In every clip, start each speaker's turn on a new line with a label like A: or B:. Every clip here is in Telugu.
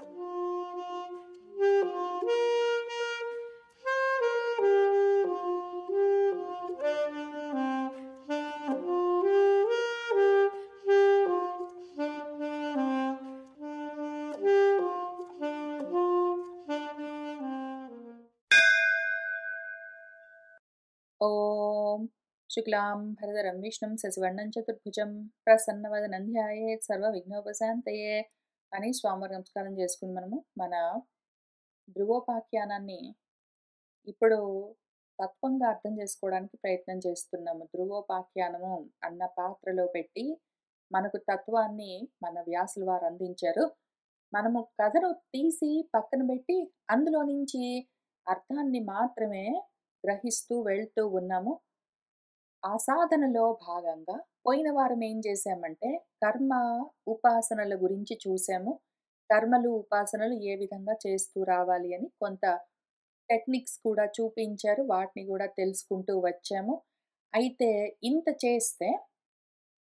A: ఓం శుక్లాం భరధరం విష్ణుం శశివర్ణం చతుర్భుజం ప్రసన్నవదనం ధ్యాయేత్ సర్వవిఘ్నోపశాంతయే అని స్వామివారి నమస్కారం చేసుకుని మనము మన ధ్రువోపాఖ్యానాన్ని ఇప్పుడు తత్వంగా అర్థం చేసుకోవడానికి ప్రయత్నం చేస్తున్నాము. ధ్రువోపాఖ్యానము అన్న పాత్రలో పెట్టి మనకు తత్వాన్ని మన వ్యాసుల వారు అందించారు. మనము కథను తీసి పక్కన పెట్టి అందులో నుంచి అర్థాన్ని మాత్రమే గ్రహిస్తూ వెళ్తూ ఉన్నాము. ఆ సాధనలో భాగంగా పోయిన వారం ఏం చేశామంటే కర్మ ఉపాసనల గురించి చూసాము. కర్మలు ఉపాసనలు ఏ విధంగా చేస్తూ రావాలి అని కొంత టెక్నిక్స్ కూడా చూపించారు. వాటిని కూడా తెలుసుకుంటూ వచ్చాము. అయితే ఇంత చేస్తే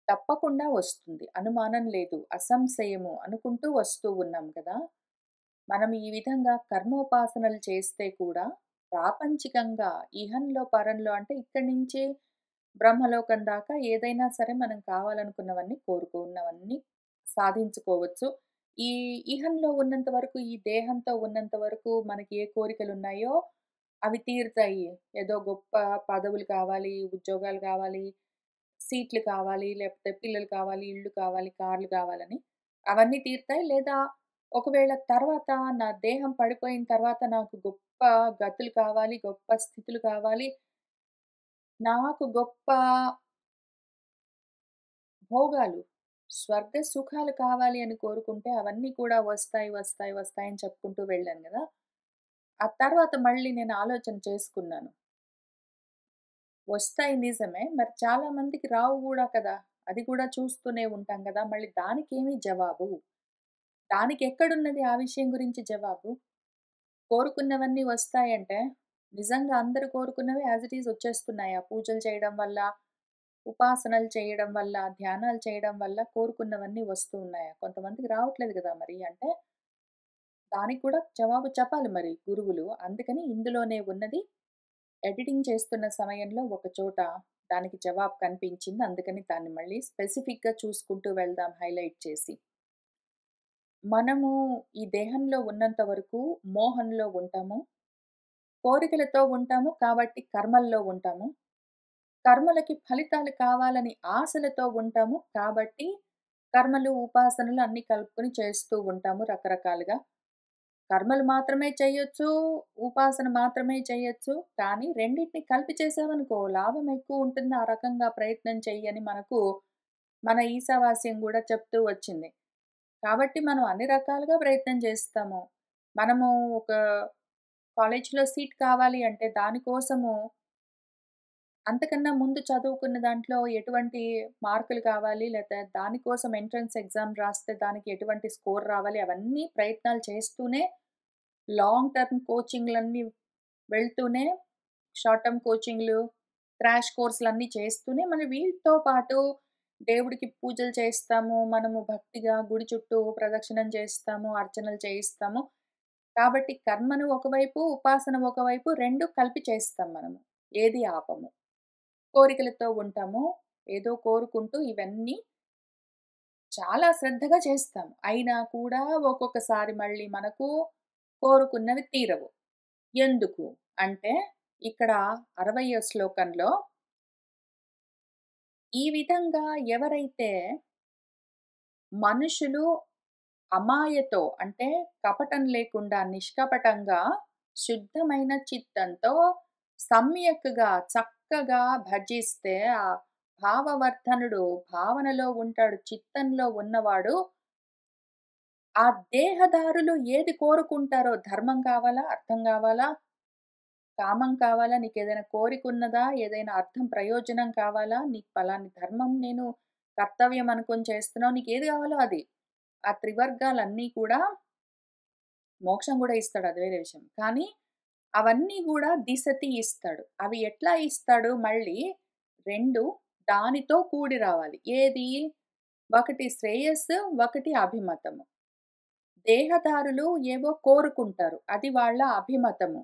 A: తప్పకుండా వస్తుంది, అనుమానం లేదు, అసంశయము అనుకుంటూ వస్తూ ఉన్నాం కదా. మనం ఈ విధంగా కర్మోపాసనలు చేస్తే కూడా ప్రాపంచికంగా ఇహంలో పరంలో అంటే ఇక్కడి నుంచి బ్రహ్మలోకం దాకా ఏదైనా సరే మనం కావాలనుకున్నవన్నీ కోరుకున్నవన్నీ సాధించుకోవచ్చు. ఈ ఇహంలో ఉన్నంత వరకు, ఈ దేహంతో ఉన్నంత వరకు మనకి ఏ కోరికలు ఉన్నాయో అవి తీరుతాయి. ఏదో గొప్ప పదవులు కావాలి, ఉద్యోగాలు కావాలి, సీట్లు కావాలి, లేకపోతే పిల్లలు కావాలి, ఇళ్ళు కావాలి, కార్లు కావాలని అవన్నీ తీరుతాయి. లేదా ఒకవేళ తర్వాత నా దేహం పడిపోయిన తర్వాత నాకు గొప్ప గతులు కావాలి, గొప్ప స్థితులు కావాలి, నాకు గొప్ప భోగాలు, స్వర్గ సుఖాలు కావాలి అని కోరుకుంటే అవన్నీ కూడా వస్తాయి, వస్తాయి, వస్తాయని చెప్పుకుంటూ వెళ్ళాను కదా. ఆ తర్వాత మళ్ళీ నేను ఆలోచన చేసుకున్నాను. వస్తాయి నిజమే, మరి చాలా మందికి రావు కూడా కదా. అది కూడా చూస్తూనే ఉంటాం కదా. మళ్ళీ దానికేమీ జవాబు? దానికి ఎక్కడున్నది ఆ విషయం గురించి జవాబు? కోరుకున్నవన్నీ వస్తాయంటే నిజంగా అందరూ కోరుకున్నవి యాజ్ ఇట్ ఈజ్ వచ్చేస్తున్నాయా? పూజలు చేయడం వల్ల, ఉపాసనలు చేయడం వల్ల, ధ్యానాలు చేయడం వల్ల కోరుకున్నవన్నీ వస్తూ ఉన్నాయా? కొంతమందికి రావట్లేదు కదా మరి. అంటే దానికి కూడా జవాబు చెప్పాలి మరి గురువులు. అందుకని ఇందులోనే ఉన్నది. ఎడిటింగ్ చేస్తున్న సమయంలో ఒక చోట దానికి జవాబు కనిపించింది. అందుకని దాన్ని మళ్ళీ స్పెసిఫిక్‌గా చూసుకుంటూ వెళ్దాం హైలైట్ చేసి. మనము ఈ దేహంలో ఉన్నంత వరకు మోహంలో ఉంటాము. కోరికలతో ఉంటాము కాబట్టి కర్మల్లో ఉంటాము. కర్మలకి ఫలితాలు కావాలని ఆశలతో ఉంటాము కాబట్టి కర్మలు, ఉపాసనలు అన్నీ కలుపుకొని చేస్తూ ఉంటాము రకరకాలుగా. కర్మలు మాత్రమే చేయొచ్చు, ఉపాసన మాత్రమే చేయొచ్చు. కానీ రెండిటిని కలిపి చేసామనుకో లాభం ఎక్కువ ఉంటుంది. ఆ రకంగా ప్రయత్నం చెయ్యని మనకు మన ఈశావాస్యం గూడా చెప్తూ వచ్చింది. కాబట్టి మనం అన్ని రకాలుగా ప్రయత్నం చేస్తాము. మనము ఒక కాలేజ్‌లో సీట్ కావాలి అంటే దానికోసము అంతకన్నా ముందు చదువుకున్న దాంట్లో ఎటువంటి మార్కులు కావాలి, లేతే దానికోసం ఎంట్రన్స్ ఎగ్జామ్ రాస్తే దానికి ఎటువంటి స్కోర్ రావాలి, అవన్నీ ప్రయత్నాలు చేస్తూనే లాంగ్ టర్మ్ కోచింగ్‌లన్నీ వెళ్తూనే, షార్ట్ టర్మ్ కోచింగ్‌లు, క్రాష్ కోర్సులన్నీ చేస్తూనే మనం వీటితో పాటు దేవుడికి పూజలు చేస్తాము. మనము భక్తిగా గుడి చుట్టూ ప్రదక్షిణం చేస్తాము, అర్చనలు చేయిస్తాము. కాబట్టి కర్మను ఒకవైపు, ఉపాసన ఒకవైపు 2 కలిపి చేస్తాం మనము. ఏది ఆపము. కోరికలతో ఉంటాము. ఏదో కోరుకుంటూ ఇవన్నీ చాలా శ్రద్ధగా చేస్తాము. అయినా కూడా ఒక్కొక్కసారి మళ్ళీ మనకు కోరుకున్నవి తీరవు. ఎందుకు అంటే ఇక్కడ 60వ శ్లోకంలో ఈ విధంగా ఎవరైతే మనుషులు అమాయతో అంటే కపటం లేకుండా నిష్కపటంగా శుద్ధమైన చిత్తంతో సమ్యక్‌గా చక్కగా భజిస్తే ఆ భావవర్ధనుడు భావనలో ఉంటాడు. చిత్తంలో ఉన్నవాడు ఆ దేహదారులు ఏది కోరుకుంటారో ధర్మం కావాలా? అర్థం కావాలా? కామం కావాలా? నీకేదైనా కోరికున్నదా? ఏదైనా అర్థం, ప్రయోజనం కావాలా? నీకు పలాని ధర్మం నేను కర్తవ్యం అనుకొని చేస్తున్నావు. నీకేది కావాలో అది. ఆ త్రివర్గాలన్నీ కూడా మోక్షం గూడా ఇస్తాడు, అది వేరే విషయం. కానీ అవన్నీ గూడా దిశతి ఇస్తాడు. అవి ఎట్లా ఇస్తాడు మళ్ళీ 2 దానితో కూడి రావాలి. ఏది? ఒకటి శ్రేయస్సు, ఒకటి అభిమతము. దేహదారులు ఏవో కోరుకుంటారు. అది వాళ్ళ అభిమతము.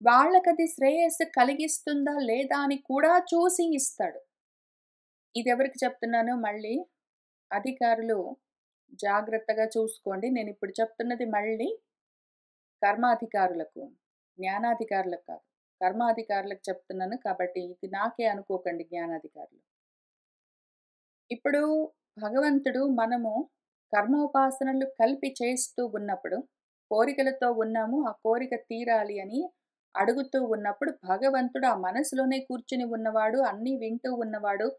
A: వాళ్ళకది శ్రేయస్సు కలిగిస్తుందా లేదా అని కూడా చూసి ఇస్తాడు. ఇదెవరికి చెప్తున్నాను మళ్ళీ అధికారులు జాగ్రత్తగా చూసుకోండి. నేనిప్పుడు చెప్తున్నది మళ్ళీ కర్మాధికారులకు, జ్ఞానాధికారులకు కాదు. కర్మాధికారులకు చెప్తున్నాను కాబట్టి ఇది నాకే అనుకోకండి జ్ఞానాధికారులు. ఇప్పుడు భగవంతుడు మనము కర్మోపాసనలు కలిపి చేస్తూ ఉన్నప్పుడు, కోరికలతో ఉన్నాము, ఆ కోరిక తీరాలి అని అడుగుతూ ఉన్నప్పుడు భగవంతుడు ఆ మనసులోనే కూర్చుని ఉన్నవాడు, అన్నీ వింటూ ఉన్నవాడు,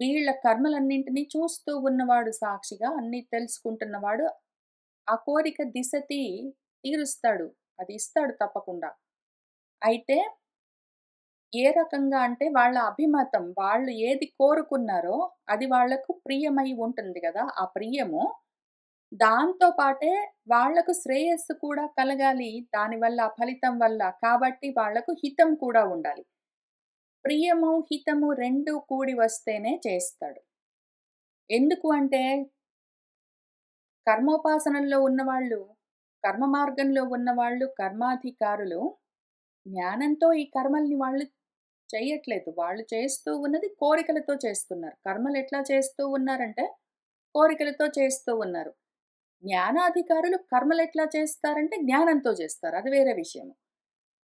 A: వీళ్ళ కర్మలన్నింటినీ చూస్తూ ఉన్నవాడు సాక్షిగా, అన్నీ తెలుసుకుంటున్నవాడు. ఆ కోరిక తీరుస్తాడు. అది ఇస్తాడు తప్పకుండా. అయితే ఏ రకంగా అంటే వాళ్ళ అభిమతం. వాళ్ళు ఏది కోరుకున్నారో అది వాళ్ళకు ప్రియమై ఉంటుంది గదా! ఆ ప్రియము దాంతో పాటే వాళ్ళకు శ్రేయస్సు కూడా కలగాలి. దానివల్ల ఆ ఫలితం వల్ల. కాబట్టి వాళ్ళకు హితం కూడా ఉండాలి. ప్రియము, హితము 2 కూడి వస్తేనే చేస్తాడు. ఎందుకు అంటే కర్మోపాసనల్లో ఉన్నవాళ్ళు, కర్మ మార్గంలో ఉన్నవాళ్ళు, కర్మాధికారులు జ్ఞానంతో ఈ కర్మల్ని వాళ్ళు చెయ్యట్లేదు. వాళ్ళు చేస్తూ ఉన్నది కోరికలతో చేస్తున్నారు. కర్మలెట్లా చేస్తూ ఉన్నారంటే, కోరికలతో చేస్తూ ఉన్నారు. జ్ఞానాధికారులు కర్మలెట్లా చేస్తారంటే, జ్ఞానంతో చేస్తారు. అది వేరే విషయం.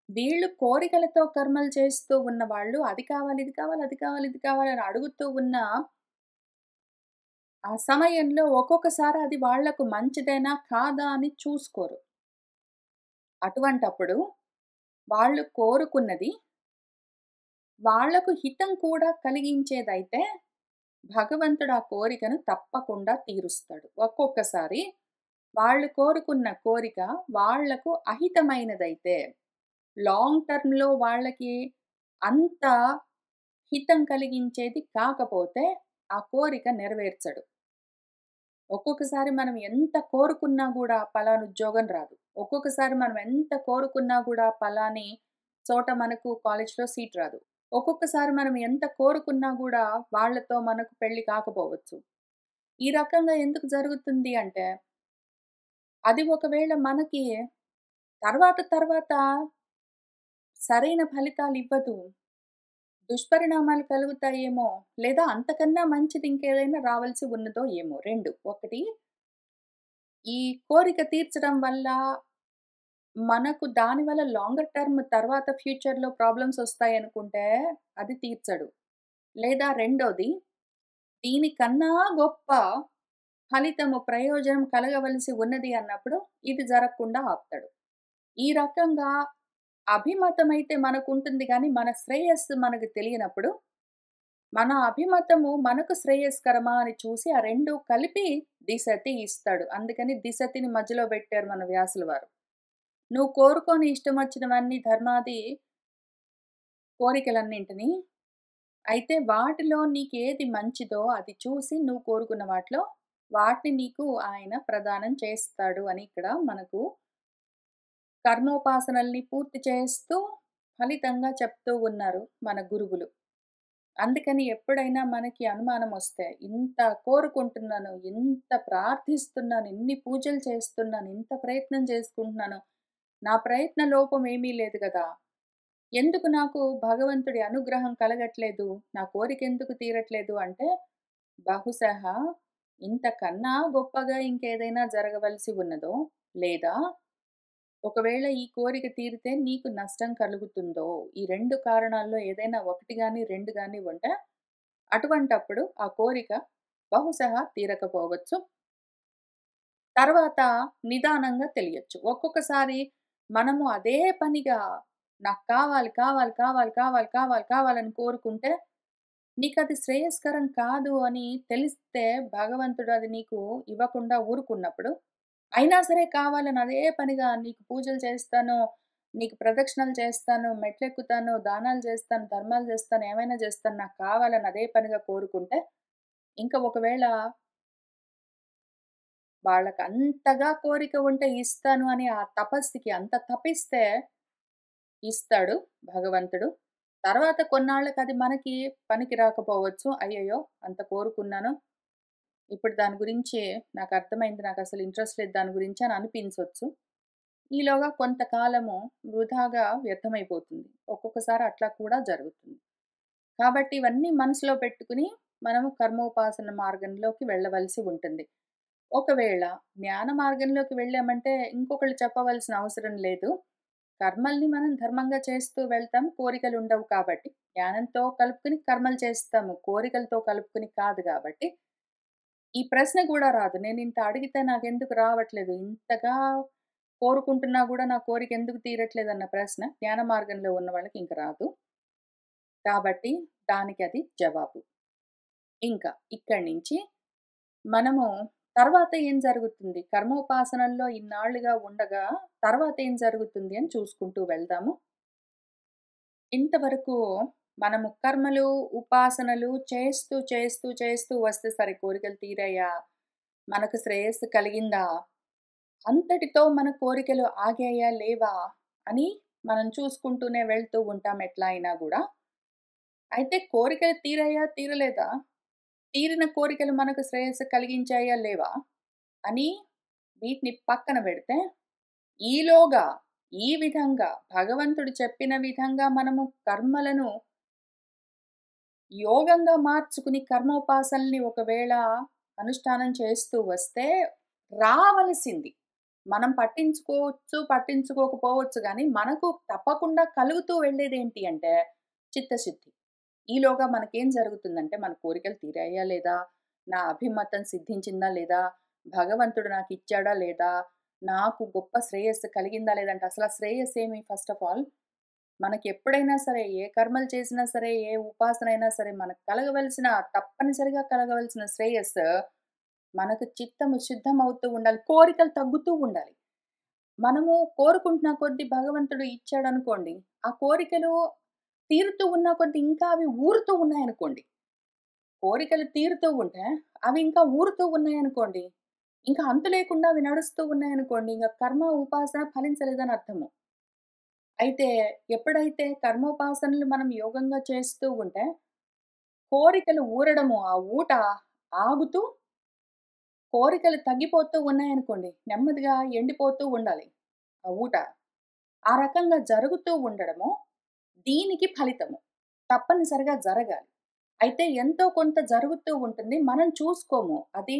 A: వీళ్ళు కోరికలతో కర్మలు చేస్తూ ఉన్నవాళ్ళు అది కావాలి, ఇది కావాలి, అది కావాలి, ఇది కావాలి అని అడుగుతూ ఉన్న ఆ సమయంలో ఒక్కొక్కసారి అది వాళ్లకు మంచిదేనా? కాదా? అని చూసుకోరు. అటువంటప్పుడు వాళ్ళు కోరుకున్నది వాళ్లకు హితం కూడా కలిగించేదైతే భగవంతుడు ఆ కోరికను తప్పకుండా తీరుస్తాడు. ఒక్కొక్కసారి వాళ్ళు కోరుకున్న కోరిక వాళ్లకు అహితమైనదైతే, లాంగ్ టర్మ్‌లో వాళ్ళకి అంత హితం కలిగించేది కాకపోతే ఆ కోరిక నెరవేర్చడు. ఒక్కొక్కసారి మనం ఎంత కోరుకున్నా గూడా పలానా ఉద్యోగం రాదు. ఒక్కొక్కసారి మనం ఎంత కోరుకున్నా గూడా పలాని చోట మనకు కాలేజ్‌లో సీట్ రాదు. ఒక్కొక్కసారి మనం ఎంత కోరుకున్నా గూడా వాళ్ళతో మనకు పెళ్లి కాకపోవచ్చు. ఈ రకంగా ఎందుకు జరుగుతుంది అంటే, అది ఒకవేళ మనకి తర్వాత సరైన ఫలితాలివ్వదు. దుష్పరిణామాలు కలుగుతాయేమో! లేదా అంతకన్నా మంచిది ఇంకేదైనా రావాల్సి ఉన్నదో ఏమో! 2 ఒకటి ఈ కోరిక తీర్చడం వల్ల మనకు దానివల్ల లాంగర్ టర్మ్ తర్వాత ఫ్యూచర్‌లో ప్రాబ్లమ్స్ ఒస్తాయనుకుంటే అది తీర్చడు. లేదా రెండోది దీనికన్నా గొప్ప ఫలితము, ప్రయోజనం కలగవలసి ఉన్నది అన్నప్పుడు ఇది జరగకుండా ఆపుతాడు. ఈ రకంగా అభిమతమైతే మనకుంటుంది గానీ, మన శ్రేయస్సు మనకు తెలియనప్పుడు, మన అభిమతము మనకు శ్రేయస్కరమా అని చూసి ఆ 2 కలిపి దిశతి ఇస్తాడు. అందుకని దిశతిని మధ్యలో పెట్టారు మన వ్యాసుల వారు. నువ్వు కోరుకోని ఇష్టమొచ్చినవన్నీ ధర్మాది కోరికలన్నింటిని అయితే వాటిలో నీకేది మంచిదో అది చూసి నువ్వు కోరుకున్న వాటిలో వాటిని నీకు ఆయన ప్రదానం చేస్తాడు అని ఇక్కడ మనకు కర్మోపాసనల్ని పూర్తి చేస్తూ ఫలితంగా చెప్తూ ఉన్నారు మన గురువులు. అందుకని ఎప్పుడైనా మనకి అనుమానమొస్తే, ఇంత కోరుకుంటున్నాను, ఇంత ప్రార్థిస్తున్నాను, ఇన్ని పూజలు చేస్తున్నాను, ఇంత ప్రయత్నం చేసుకుంటున్నాను. నా ప్రయత్న లోపం ఏమీ లేదు గదా! ఎందుకు నాకు భగవంతుడి అనుగ్రహం కలగట్లేదు? నా కోరికెందుకు తీరట్లేదు అంటే, బహుశః ఇంతకన్నా గొప్పగా ఇంకేదైనా జరగవలసి ఉన్నదో, లేదా ఒకవేళ ఈ కోరిక తీరితే నీకు నష్టం కలుగుతుందో, ఈ 2 కారణాల్లో ఏదైనా 1 గాని, 2 గాని ఉంటే, అటువంటప్పుడు ఆ కోరిక బహుశః తీరకపోవచ్చు. తర్వాత నిదానంగా తెలియొచ్చు. ఒక్కొక్కసారి మనము అదే పనిగా నాకు కావాలి, కావాలి, కావాలి, కావాలి, కావాలి, కావాలని కోరుకుంటే, నీకది శ్రేయస్కరం కాదు అని తెలిస్తే భగవంతుడు అది నీకు ఇవ్వకుండా ఊరుకున్నప్పుడు, అయినా సరే కావాలని అదే పనిగా నీకు పూజలు చేస్తాను, నీకు ప్రదక్షిణలు చేస్తాను, మెట్లెక్కుతాను, దానాలు చేస్తాను, ధర్మాలు చేస్తాను, ఏమైనా చేస్తాను, నాకు కావాలని అదే పనిగా కోరుకుంటే, ఇంక ఒకవేళ వాళ్ళకంతగా కోరిక ఉంటే ఇస్తాను అని ఆ తపస్సుకి అంత తపిస్తే ఇస్తాడు భగవంతుడు. తర్వాత కొన్నాళ్ళకది మనకి పనికి రాకపోవచ్చు. అయ్యయ్యో! అంత కోరుకున్నాను. ఇప్పుడు దాని గురించి నాకర్థమైంది. నాకసలు ఇంట్రెస్ట్ లేదు దాని గురించి అని అనిపించొచ్చు. ఈలోగా కొంతకాలము వృధాగా వ్యర్థమైపోతుంది. ఒక్కొక్కసారి అట్లా కూడా జరుగుతుంది. కాబట్టి ఇవన్నీ మనసులో పెట్టుకుని మనము కర్మోపాసన మార్గంలోకి వెళ్ళవలసి ఉంటుంది. ఒకవేళ జ్ఞాన మార్గంలోకి వెళ్ళామంటే ఇంకొకళ్ళు చెప్పవలసిన అవసరం లేదు. కర్మల్ని మనం ధర్మంగా చేస్తూ వెళ్తాం. కోరికలుండవు కాబట్టి. జ్ఞానంతో కలుపుకొని కర్మలు చేస్తాము. కోరికలతో కలుపుకొని కాదు గాబట్టి, ఈ ప్రశ్న గూడా రాదు. నేనింత అడిగితే నాకెందుకు రావట్లేదు? ఇంతగా కోరుకుంటున్నా గూడా నా కోరిక ఎందుకు తీరట్లేదన్న ప్రశ్న జ్ఞాన మార్గంలో ఉన్న వాళ్ళకి ఇంక రాదు. కాబట్టి దానికది జవాబు. ఇంకా ఇక్కడి నుంచి మనము తర్వాత ఏం జరుగుతుంది? కర్మోపాసనల్లో ఇన్నాళ్లుగా ఉండగా తర్వాత ఏం జరుగుతుంది అని చూసుకుంటూ వెళ్దాము. ఇంతవరకు మనము కర్మలు, ఉపాసనలు చేస్తూ వస్తే సరే కోరికలు తీరాయా? మనకు శ్రేయస్సు కలిగిందా? అంతటితో మన కోరికలు ఆగాయా? లేవా? అని మనం చూసుకుంటూనే వెళ్తూ ఉంటాం ఎట్లా అయినా గూడా. అయితే కోరికలు తీరాయా? తీరలేదా? తీరిన కోరికలు మనకు శ్రేయస్సు కలిగించాయా? లేవా? అని వీటిని పక్కన పెడితే, ఈలోగా ఈ విధంగా భగవంతుడు చెప్పిన విధంగా మనము కర్మలను యోగంగా మార్చుకుని కర్మోపాసనల్ని ఒకవేళ అనుష్ఠానం చేస్తూ వస్తే రావలసింది. మనం పట్టించుకోవచ్చు, పట్టించుకోకపోవచ్చు గానీ, మనకు తప్పకుండా కలుగుతూ వెళ్ళేదేంటి అంటే చిత్తశుద్ధి. ఈలోగా మనకేం జరుగుతుందంటే, మన కోరికలు తీరాయా లేదా? నా అభిమతం సిద్ధించిందా లేదా? భగవంతుడు నాకిచ్చాడా లేదా? నాకు గొప్ప శ్రేయస్సు కలిగిందా లేదా? అంటే అసల శ్రేయస్సేమి ఫస్ట్ ఆఫ్ ఆల్ మనకెప్పుడైనా సరే, ఏ కర్మలు చేసినా సరే, ఏ ఉపాసనైనా సరే, మనకు కలగవలసిన తప్పనిసరిగా కలగవలసిన శ్రేయస్సు మనకు చిత్తము శుద్ధమవుతూ ఉండాలి. కోరికలు తగ్గుతూ ఉండాలి. మనము కోరుకుంటున్న కొద్దీ భగవంతుడు ఇచ్చాడనుకోండి, ఆ కోరికలు తీరుతూ ఉన్న కొద్దీ ఇంకా అవి ఊరుతూ ఉన్నాయనుకోండి. కోరికలు తీరుతూ ఉంటే, అవి ఇంకా ఊరుతూ ఉన్నాయనుకోండి, ఇంకా అంతు లేకుండా అవి నడుస్తూ ఉన్నాయనుకోండి, ఇంక కర్మ, ఉపాసన ఫలించలేదని అర్థము. అయితే ఎప్పుడైతే కర్మోపాసనలు మనం యోగంగా చేస్తూ ఉంటే, కోరికలు ఊరడము, ఆ ఊట ఆగుతూ, కోరికలు తగ్గిపోతూ ఉన్నాయనుకోండి, నెమ్మదిగా ఎండిపోతూ ఉండాలి ఆ ఊట. ఆ రకంగా జరుగుతూ ఉండడము, దీనికి ఫలితము. తప్పనిసరిగా జరగాలి. అయితే ఎంతో కొంత జరుగుతూ ఉంటుంది. మనం చూసుకోము. అది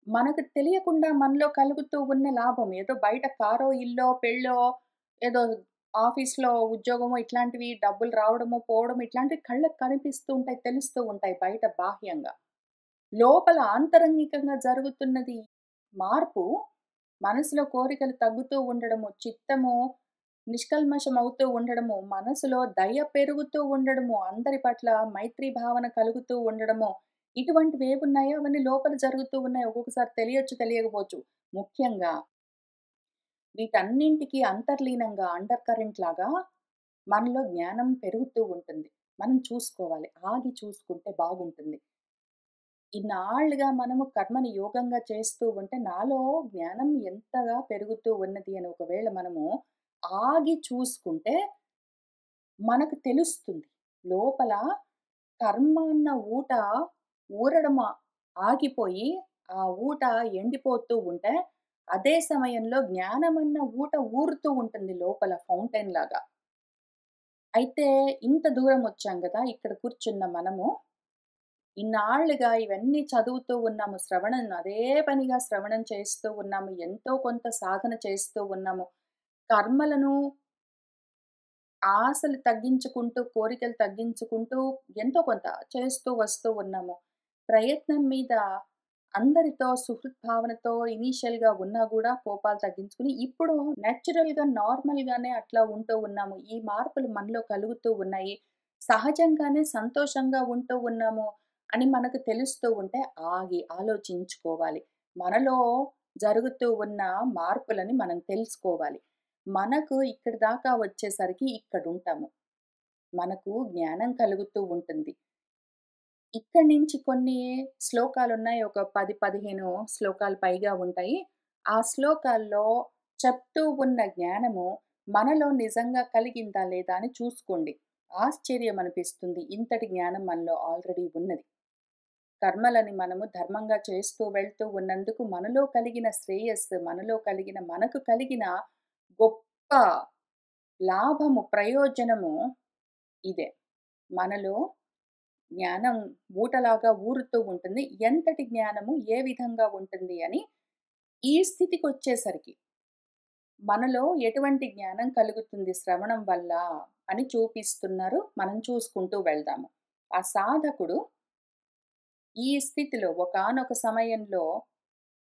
A: మనకు తెలియకుండా మనలో కలుగుతూ ఉన్న లాభం. ఏదో బయట కారో, ఇల్లో, పెళ్ళో, ఏదో ఆఫీస్‌లో ఉద్యోగమో ఇట్లాంటివి డబ్బులు రావడమో, పోవడమో ఇట్లాంటివి కళ్ళకి కనిపిస్తూ ఉంటాయి, తెలుస్తూ ఉంటాయి బయట బాహ్యంగా. లోపల ఆంతరంగికంగా జరుగుతున్నది మార్పు, మనసులో కోరికలు తగ్గుతూ ఉండడము, చిత్తము నిష్కల్మషమవుతూ ఉండడము, మనసులో దయ పెరుగుతూ ఉండడము, అందరి పట్ల మైత్రీ భావన కలుగుతూ ఉండడము, ఇటువంటివేవున్నాయో అవన్నీ లోపల జరుగుతూ ఉన్నాయి. ఒక్కొక్కసారి తెలియొచ్చు, తెలియకపోవచ్చు. ముఖ్యంగా వీటన్నింటికి అంతర్లీనంగా అండర్ కరెంట్ లాగా మనలో జ్ఞానం పెరుగుతూ ఉంటుంది. మనం చూసుకోవాలి. ఆగి చూసుకుంటే బాగుంటుంది. ఇన్నాళ్లుగా మనము కర్మని యోగంగా చేస్తూ ఉంటే, నాలో జ్ఞానం ఎంతగా పెరుగుతూ ఉన్నది అని ఒకవేళ మనము ఆగి చూసుకుంటే, మనకు తెలుస్తుంది. లోపల కర్మ అన్న ఊట ఊరడం ఆగిపోయి, ఆ ఊట ఎండిపోతూ ఉంటే, అదే సమయంలో జ్ఞానమన్న ఊట ఊరుతూ ఉంటుంది లోపల ఫౌంటైన్ లాగా. అయితే ఇంత దూరం వచ్చాం గదా! ఇక్కడ కూర్చున్న మనము ఇన్నాళ్లుగా ఇవన్నీ చదువుతూ ఉన్నాము. అదే పనిగా శ్రవణం చేస్తూ ఉన్నాము. ఎంతో కొంత సాధన చేస్తూ ఉన్నాము. కర్మలను ఆశలు తగ్గించుకుంటూ, కోరికలు తగ్గించుకుంటూ ఎంతో కొంత చేస్తూ వస్తూ ఉన్నాము. ప్రయత్నం మీద అందరితో సుహృద్భావనతో ఇనీషియల్‌గా ఉన్నా గూడా కోపాలు తగ్గించుకొని, ఇప్పుడు నేచురల్‌గా, నార్మల్‌గానే అట్లా ఉంటూ ఉన్నాము. ఈ మార్పులు మనలో కలుగుతూ ఉన్నాయి. సహజంగానే సంతోషంగా ఉంటూ ఉన్నాము అని మనకు తెలుస్తూ ఉంటే ఆగి ఆలోచించుకోవాలి. మనలో జరుగుతూ ఉన్న మార్పులని మనం తెలుసుకోవాలి. మనకు ఇక్కడి దాకా వచ్చేసరికి ఇక్కడుంటాము. మనకు జ్ఞానం కలుగుతూ ఉంటుంది. ఇక్కడి నుంచి కొన్ని శ్లోకాలున్నాయి. ఒక 10, 15 శ్లోకాలు పైగా ఉంటాయి. ఆ శ్లోకాల్లో చెప్తూ ఉన్న జ్ఞానము మనలో నిజంగా కలిగిందా లేదా అని చూసుకోండి. ఆశ్చర్యమనిపిస్తుంది. ఇంతటి జ్ఞానం మనలో ఆల్రెడీ ఉన్నది. కర్మలని మనము ధర్మంగా చేస్తూ వెళ్తూ ఉన్నందుకు మనలో కలిగిన శ్రేయస్సు, మనకు కలిగిన గొప్ప లాభము, ప్రయోజనము ఇదే. మనలో జ్ఞానం ఊటలాగా ఊరుతూ ఉంటుంది. ఎంతటి జ్ఞానము ఏ విధంగా ఉంటుంది అని ఈ స్థితికొచ్చేసరికి మనలో ఎటువంటి జ్ఞానం కలుగుతుంది శ్రవణం వల్ల అని చూపిస్తున్నారు. మనం చూసుకుంటూ వెళ్దాము. ఆ సాధకుడు ఈ స్థితిలో ఒకానొక సమయంలో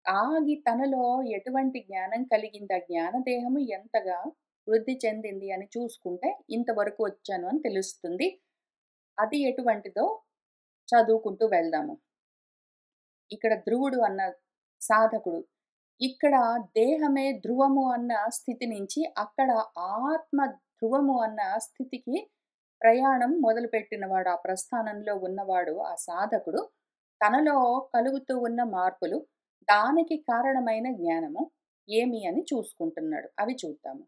A: ఆగి తనలో ఎటువంటి జ్ఞానం కలిగింది, ఆ జ్ఞానదేహము ఎంతగా వృద్ధి చెందింది అని చూసుకుంటే ఇంతవరకు వచ్చాను అని తెలుస్తుంది. అది ఎటువంటిదో చదువుకుంటూ వెళ్దాము. ఇక్కడ ధ్రువుడు అన్న సాధకుడు. ఇక్కడ దేహమే ధ్రువము అన్న స్థితి నుంచి అక్కడ ఆత్మ ధ్రువము అన్న స్థితికి ప్రయాణం మొదలుపెట్టినవాడు. ఆ ప్రస్థానంలో ఉన్నవాడు, ఆ సాధకుడు తనలో కలుగుతూ ఉన్న మార్పులు, దానికి కారణమైన జ్ఞానము ఏమి అని చూసుకుంటున్నాడు. అవి చూద్దాము.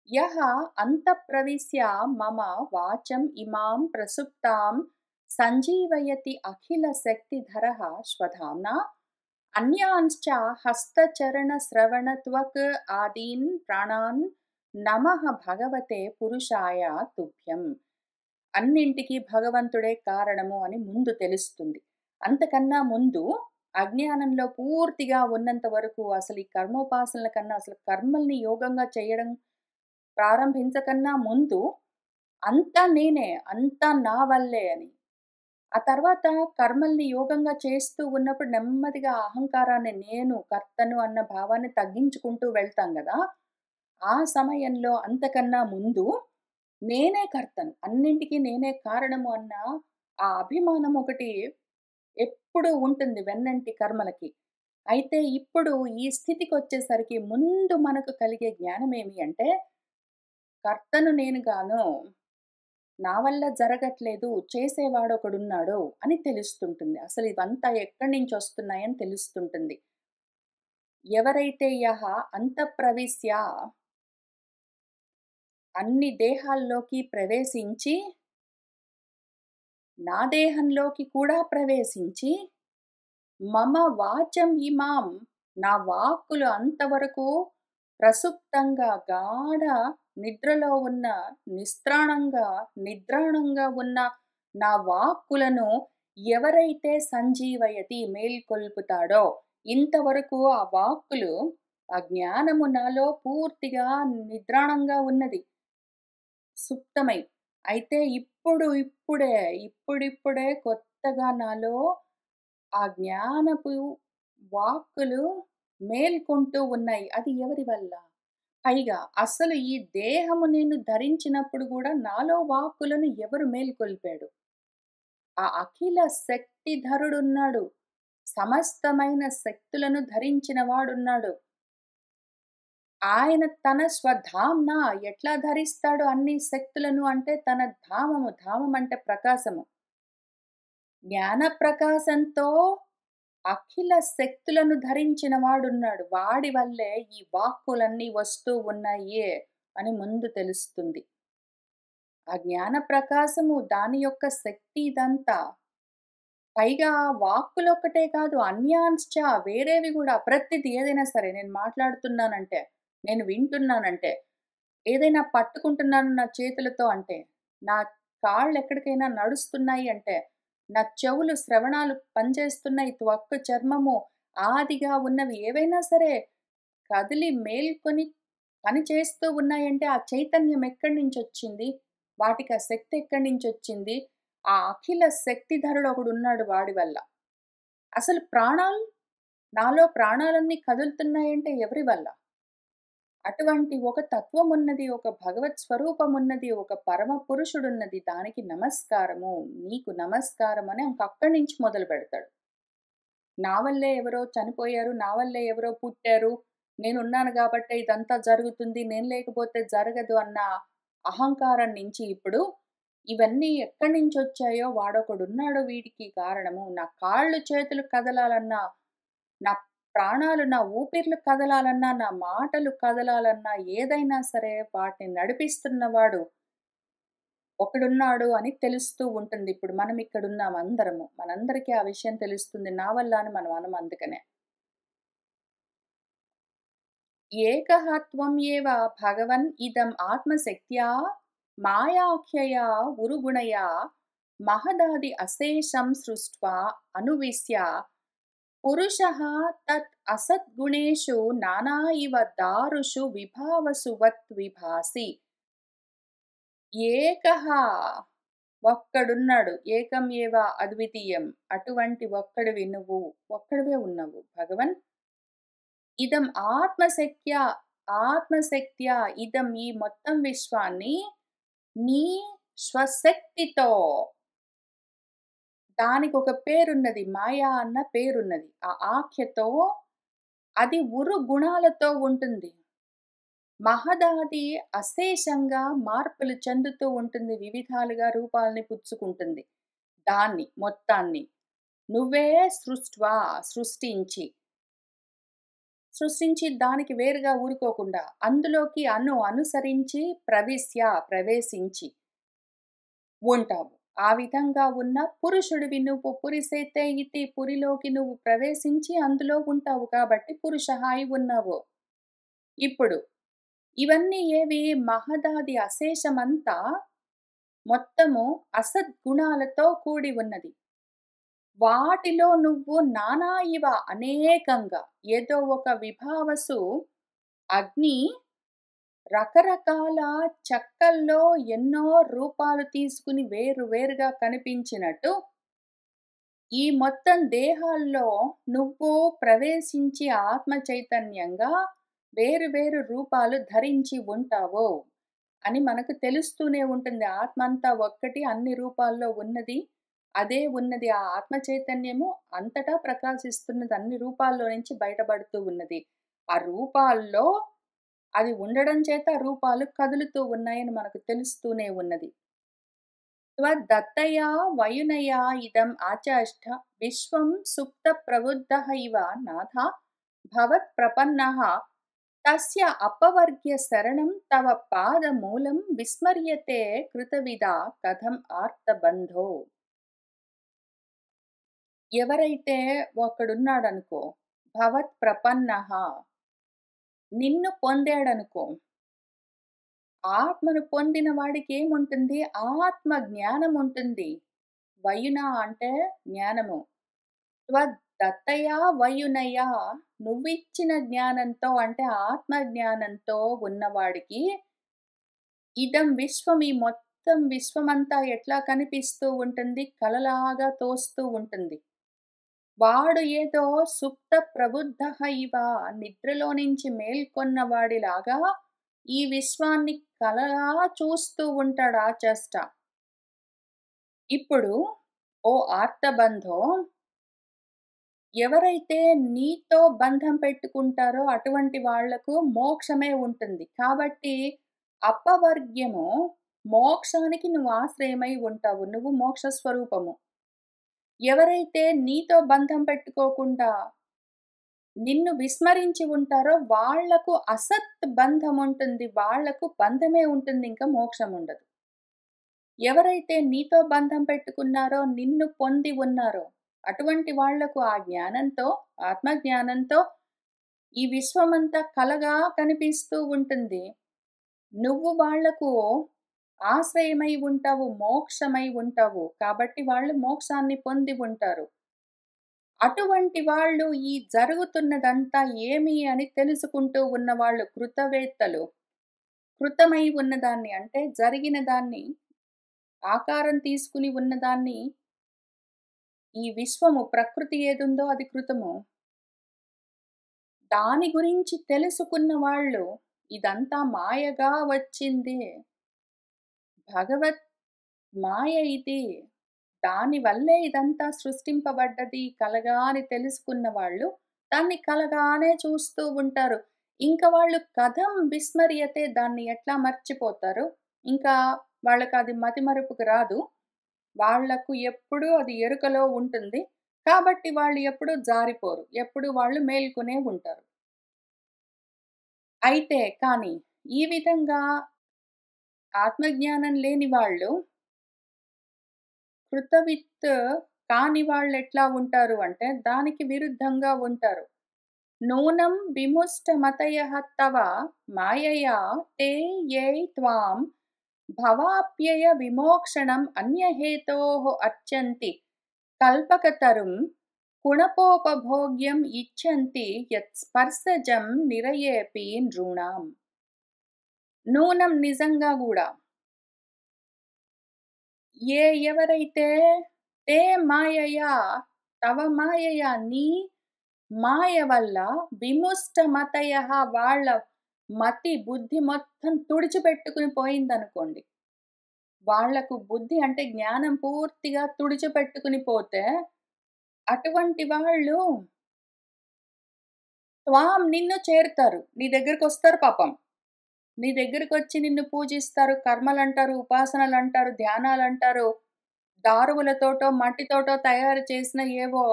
A: యః అంతఃప్రవిశ్య మమ వాచం ఇమాం ప్రసుప్తాం సంజీవయతి అఖిల శక్తిధరః స్వధామ్నా అన్యాన్శ్చ హస్తచరణ శ్రవణ త్వక్ ఆదీన్ ప్రాణాన్ నమః భగవతే పురుషాయ తుభ్యం. అన్నింటికి భగవంతుడే కారణము అని ముందు తెలుస్తుంది. అంతకన్నా ముందు అజ్ఞానంలో పూర్తిగా ఉన్నంత వరకు అసలు ఈ కర్మోపాసనల కన్నా, అసలు కర్మల్ని యోగంగా చేయడం ప్రారంభించకన్నా ముందు అంతా నేనే, అంతా నా వల్లే అని. ఆ తర్వాత కర్మల్ని యోగంగా చేస్తూ ఉన్నప్పుడు నెమ్మదిగా అహంకారాన్ని, నేను కర్తను అన్న భావాన్ని తగ్గించుకుంటూ వెళ్తాం గదా! ఆ సమయంలో అంతకన్నా ముందు నేనే కర్తను, అన్నింటికి నేనే కారణము అన్న ఆ అభిమానం ఒకటి ఎప్పుడూ ఉంటుంది వెన్నంటి కర్మలకి. అయితే ఇప్పుడు ఈ స్థితికొచ్చేసరికి ముందు మనకు కలిగే జ్ఞానమేమి అంటే, కర్తను నేనుగాను, నా వల్ల జరగట్లేదు, చేసేవాడొకడున్నాడు అని తెలుస్తుంటుంది. అసలు ఇవంతా ఎక్కడి నుంచొస్తున్నాయని తెలుస్తుంటుంది. ఎవరైతే అంతఃప్రవిశ్య అన్ని దేహాల్లోకి ప్రవేశించి, నా దేహంలోకి కూడా ప్రవేశించి, మమ వాచం ఇమాం నా వాక్కులు అంతవరకు ప్రసుప్తంగా గాఢ నిద్రలో ఉన్న, నిద్రాణంగా ఉన్న నా వాక్కులను ఎవరైతే సంజీవయతి మేల్కొల్పుతాడో, ఇంతవరకు ఆ వాక్కులు, ఆ జ్ఞానము నాలో పూర్తిగా నిద్రాణంగా ఉన్నది, సుప్తమై. అయితే ఇప్పుడిప్పుడే కొత్తగా నాలో ఆ జ్ఞానపు వాక్కులు మేల్కొంటూ ఉన్నాయి. అది ఎవరి వల్ల? పైగా అసలు ఈ దేహము నేను ధరించినప్పుడు గూడా నాలో వాక్కులను ఎవరు మేల్కొల్పాడు? ఆ అఖిల శక్తిధరుడున్నాడు. సమస్తమైన శక్తులను ధరించిన వాడున్నాడు. ఆయన తన స్వధామ్న ఎట్లా ధరిస్తాడు అన్ని శక్తులను అంటే తన ధామము, ధామం అంటే ప్రకాశము. జ్ఞాన ప్రకాశంతో అఖిల శక్తులను ధరించిన వాడున్నాడు. వాడి వల్లే ఈ వాక్కులన్నీ వస్తూ ఉన్నాయి అని ముందు తెలుస్తుంది. ఆ జ్ఞాన ప్రకాశము, దాని యొక్క శక్తి ఇదంతా. పైగా వాక్కులొక్కటే కాదు, అన్యాన్శ్చ వేరేవి గూడా ప్రతిది ఏదైనా సరే నేను మాట్లాడుతున్నానంటే, నేను వింటున్నానంటే, ఏదైనా పట్టుకుంటున్నాను నా చేతులతో అంటే, నా కాళ్ళెక్కడికైనా నడుస్తున్నాయి అంటే, నా చెవులు శ్రవణాలు పనిచేస్తున్నాయి, త్వక్కు చర్మము ఆదిగా ఉన్నవి ఏవైనా సరే కదిలి మేల్కొని పని చేస్తూ ఉన్నాయంటే, ఆ చైతన్యం ఎక్కడి నుంచొచ్చింది? వాటికి ఆ శక్తి ఎక్కడి నుంచొచ్చింది? ఆ అఖిల శక్తిధరుడు ఒకడున్నాడు వాడి వల్ల. అసలు నాలో ప్రాణాలన్నీ కదులుతున్నాయంటే ఎవరి వల్ల? అటువంటి ఒక తత్వమున్నది, ఒక భగవత్ స్వరూపమున్నది, ఒక పరమ పురుషుడున్నది. దానికి నమస్కారము, నీకు నమస్కారం అని ఇంకక్కడి నుంచి మొదలుపెడతాడు. నా వల్లే ఎవరో చనిపోయారు, నా వల్లే ఎవరో పుట్టారు, నేనున్నాను గాబట్టే ఇదంతా జరుగుతుంది, నేను లేకపోతే జరగదు అన్న అహంకారం నుంచి ఇప్పుడు ఇవన్నీ ఎక్కడి నుంచొచ్చాయో వాడొకడున్నాడు వీటికి కారణము. నా కాళ్ళు చేతులు కదలాలన్నా, నా ప్రాణాలు, నా ఊపిర్లు కదలాలన్నా, నా మాటలు కదలాలన్నా, ఏదైనా సరే వాటిని నడిపిస్తున్నవాడు ఒకడున్నాడు అని తెలుస్తూ ఉంటుంది. ఇప్పుడు మనం ఇక్కడున్నాం అందరము. మనందరికీ ఆ విషయం తెలుస్తుంది. నా వల్ల అని మనం అనం అందుకనే. ఏకః త్వం ఏవ భగవన్ ఇదం ఆత్మశక్త్యా మాయాఖ్యయా ఉరుగుణయా మహదాది అశేషం సృష్ట్వా అనువిశ్య పురుషः తత్ అసద్గుణేషు నానా ఇవ దారుషు విభావసు వత్ విభాసి. ఏకః ఒక్కడున్నాడు. ఏకం ఏవ అద్వితీయం. అటువంటి ఒక్కడివి నువ్వు. ఒక్కడివే ఉన్నావు భగవన్. ఇదం ఆత్మశక్త్యా ఇదం ఈ మొత్తం విశ్వాన్ని నీ స్వశక్తితో, దానికొక పేరున్నది. మాయా అన్న పేరున్నది. ఆ ఆఖ్యతో అది ఉరు గుణాలతో ఉంటుంది. మహదాది అశేషంగా మార్పులు చెందుతూ ఉంటుంది. వివిధాలుగా రూపాల్ని పుచ్చుకుంటుంది. దాన్ని మొత్తాన్ని నువ్వే సృష్టించి దానికి వేరుగా ఊరుకోకుండా అందులోకి అనుసరించి ప్రవేశించి ఉంటావు. ఆ విధంగా ఉన్న పురుషుడివి నువ్వు. పురిసేతే ఇతి పురిలోకి నువ్వు ప్రవేశించి అందులో ఉంటావు కాబట్టి పురుష అయి ఉన్నావు. ఇప్పుడు ఇవన్నీ ఏవి? మహదాది అశేషమంతా మొత్తము అసద్గుణాలతో కూడి ఉన్నది. వాటిలో నువ్వు నానా ఇవ అనేకంగా ఏదో ఒక విభావసు అగ్ని రకరకాల చెక్కల్లో ఎన్నో రూపాలు తీసుకుని వేరుగా కనిపించినట్టు ఈ మొత్తం దేహాల్లో నువ్వు ప్రవేశించి ఆత్మ చైతన్యంగా వేరు రూపాలు ధరించి ఉంటావు అని మనకు తెలుస్తూనే ఉంటుంది. ఆత్మ అంతా ఒక్కటి, అన్ని రూపాల్లో ఉన్నది. అదే ఉన్నది. ఆ ఆత్మ చైతన్యము అంతటా ప్రకాశిస్తున్నది. అన్ని రూపాల్లో నుంచి బయటపడుతూ ఉన్నది. ఆ రూపాల్లో అది ఉండడం చేత రూపాలు కదులుతూ ఉన్నాయని మనకు తెలుస్తూనే ఉన్నది. త్వద్దత్తయా వయునయా ఇదం ఆచాష్ట విశ్వం సుప్త ప్రబుద్ధః ఇవ నాథ భవత్ప్రపన్నః తస్య అపవర్గ్య శరణం తవ పాదమూలం విస్మర్యతే కృతవిదా కథం ఆర్తబంధో. ఎవరైతే ఒకడున్నాడనుకో, భవత్ప్రపన్నః నిన్ను పొందాడనుకో, ఆత్మను పొందిన వాడికి ఏముంటుంది? ఆత్మ జ్ఞానం ఉంటుంది. వయున అంటే జ్ఞానము. త్వద్దత్తయా వయునయా నువ్విచ్చిన జ్ఞానంతో అంటే ఆత్మ జ్ఞానంతో ఉన్నవాడికి ఇదం విశ్వం ఈ మొత్తం విశ్వమంతా ఎట్లా కనిపిస్తూ ఉంటుంది? కలలాగా తోస్తూ ఉంటుంది. వాడు ఏదో సుప్త ప్రబుద్ధః ఇవ నిద్రలో నుంచి మేల్కొన్న వాడిలాగా ఈ విశ్వాన్ని కలలా చూస్తూ ఉంటాడు ఆ చేష్ట. ఇప్పుడు ఓ ఆర్తబంధో, ఎవరైతే నీతో బంధం పెట్టుకుంటారో అటువంటి వాళ్లకు మోక్షమే ఉంటుంది. కాబట్టి అపవర్గ్యము మోక్షానికి నువ్వు ఆశ్రయమై ఉంటావు. నువ్వు మోక్ష స్వరూపము. ఎవరైతే నీతో బంధం పెట్టుకోకుండా నిన్ను విస్మరించి ఉంటారో వాళ్లకు అసత్ బంధం ఉంటుంది. వాళ్లకు బంధమే ఉంటుంది, ఇంకా మోక్షం ఉండదు. ఎవరైతే నీతో బంధం పెట్టుకున్నారో, నిన్ను పొంది ఉన్నారో అటువంటి వాళ్లకు ఆ జ్ఞానంతో, ఆత్మజ్ఞానంతో ఈ విశ్వమంతా కలగా కనిపిస్తూ ఉంటుంది. నువ్వు వాళ్లకు ఆశ్రయమై ఉంటావు, మోక్షమై ఉంటావు. కాబట్టి వాళ్ళు మోక్షాన్ని పొంది ఉంటారు. అటువంటి వాళ్ళు ఈ జరుగుతున్నదంతా ఏమి అని తెలుసుకుంటూ ఉన్నవాళ్ళు కృతవేత్తలు. కృతమై ఉన్నదాన్ని అంటే జరిగిన దాన్ని, ఆకారం తీసుకుని ఉన్నదాన్ని, ఈ విశ్వము ప్రకృతి ఏదుందో అది కృతము. దాని గురించి తెలుసుకున్న వాళ్ళు ఇదంతా మాయగా వచ్చింది, భగవత్ మాయ ఇది, దానివల్లే ఇదంతా సృష్టింపబడ్డది కలగా అని తెలుసుకున్న వాళ్ళు దాన్ని కలగానే చూస్తూ ఉంటారు. ఇంకా వాళ్ళు కథం విస్మర్యతే దాన్ని ఎట్లా మర్చిపోతారు? ఇంకా వాళ్ళకి అది మతిమరుపుకు రాదు. వాళ్లకు ఎప్పుడూ అది ఎరుకలో ఉంటుంది. కాబట్టి వాళ్ళు ఎప్పుడూ జారిపోరు. ఎప్పుడు వాళ్ళు మేల్కొనే ఉంటారు. అయితే కానీ ఈ విధంగా ఆత్మజ్ఞానం లేని వాళ్ళు, కృతవిత్ కాని వాళ్ళెట్లా ఉంటారు అంటే, దానికి విరుద్ధంగా ఉంటారు. నూనం విముష్టమతయః తవ మాయయా తే యే త్వాం భవాప్యయ విమోక్షణం అన్యహేతోః అర్చంతి కల్పకతరుం కుణపోపభోగ్యం ఇచ్చంతి యత్స్పర్శజం నిరయేపి నృణాం. నూనం నిజంగా గూడా ఎవరైతే తే మాయయా తవ మాయయా నీ మాయ వల్ల విముష్టమతయః వాళ్ళ మతి బుద్ధి మొత్తం తుడిచిపెట్టుకుని పోయిందనుకోండి. వాళ్లకు బుద్ధి అంటే జ్ఞానం పూర్తిగా తుడిచిపెట్టుకుని పోతే, అటువంటి వాళ్ళు త్వాం నిన్ను చేరుతారు. నీ దగ్గరకొస్తారు పాపం. నీ దగ్గరకొచ్చి నిన్ను పూజిస్తారు. కర్మలంటారు, ఉపాసనలంటారు, ధ్యానాలంటారు. దారువులతోటో, మట్టితోటో తయారు చేసిన ఏవో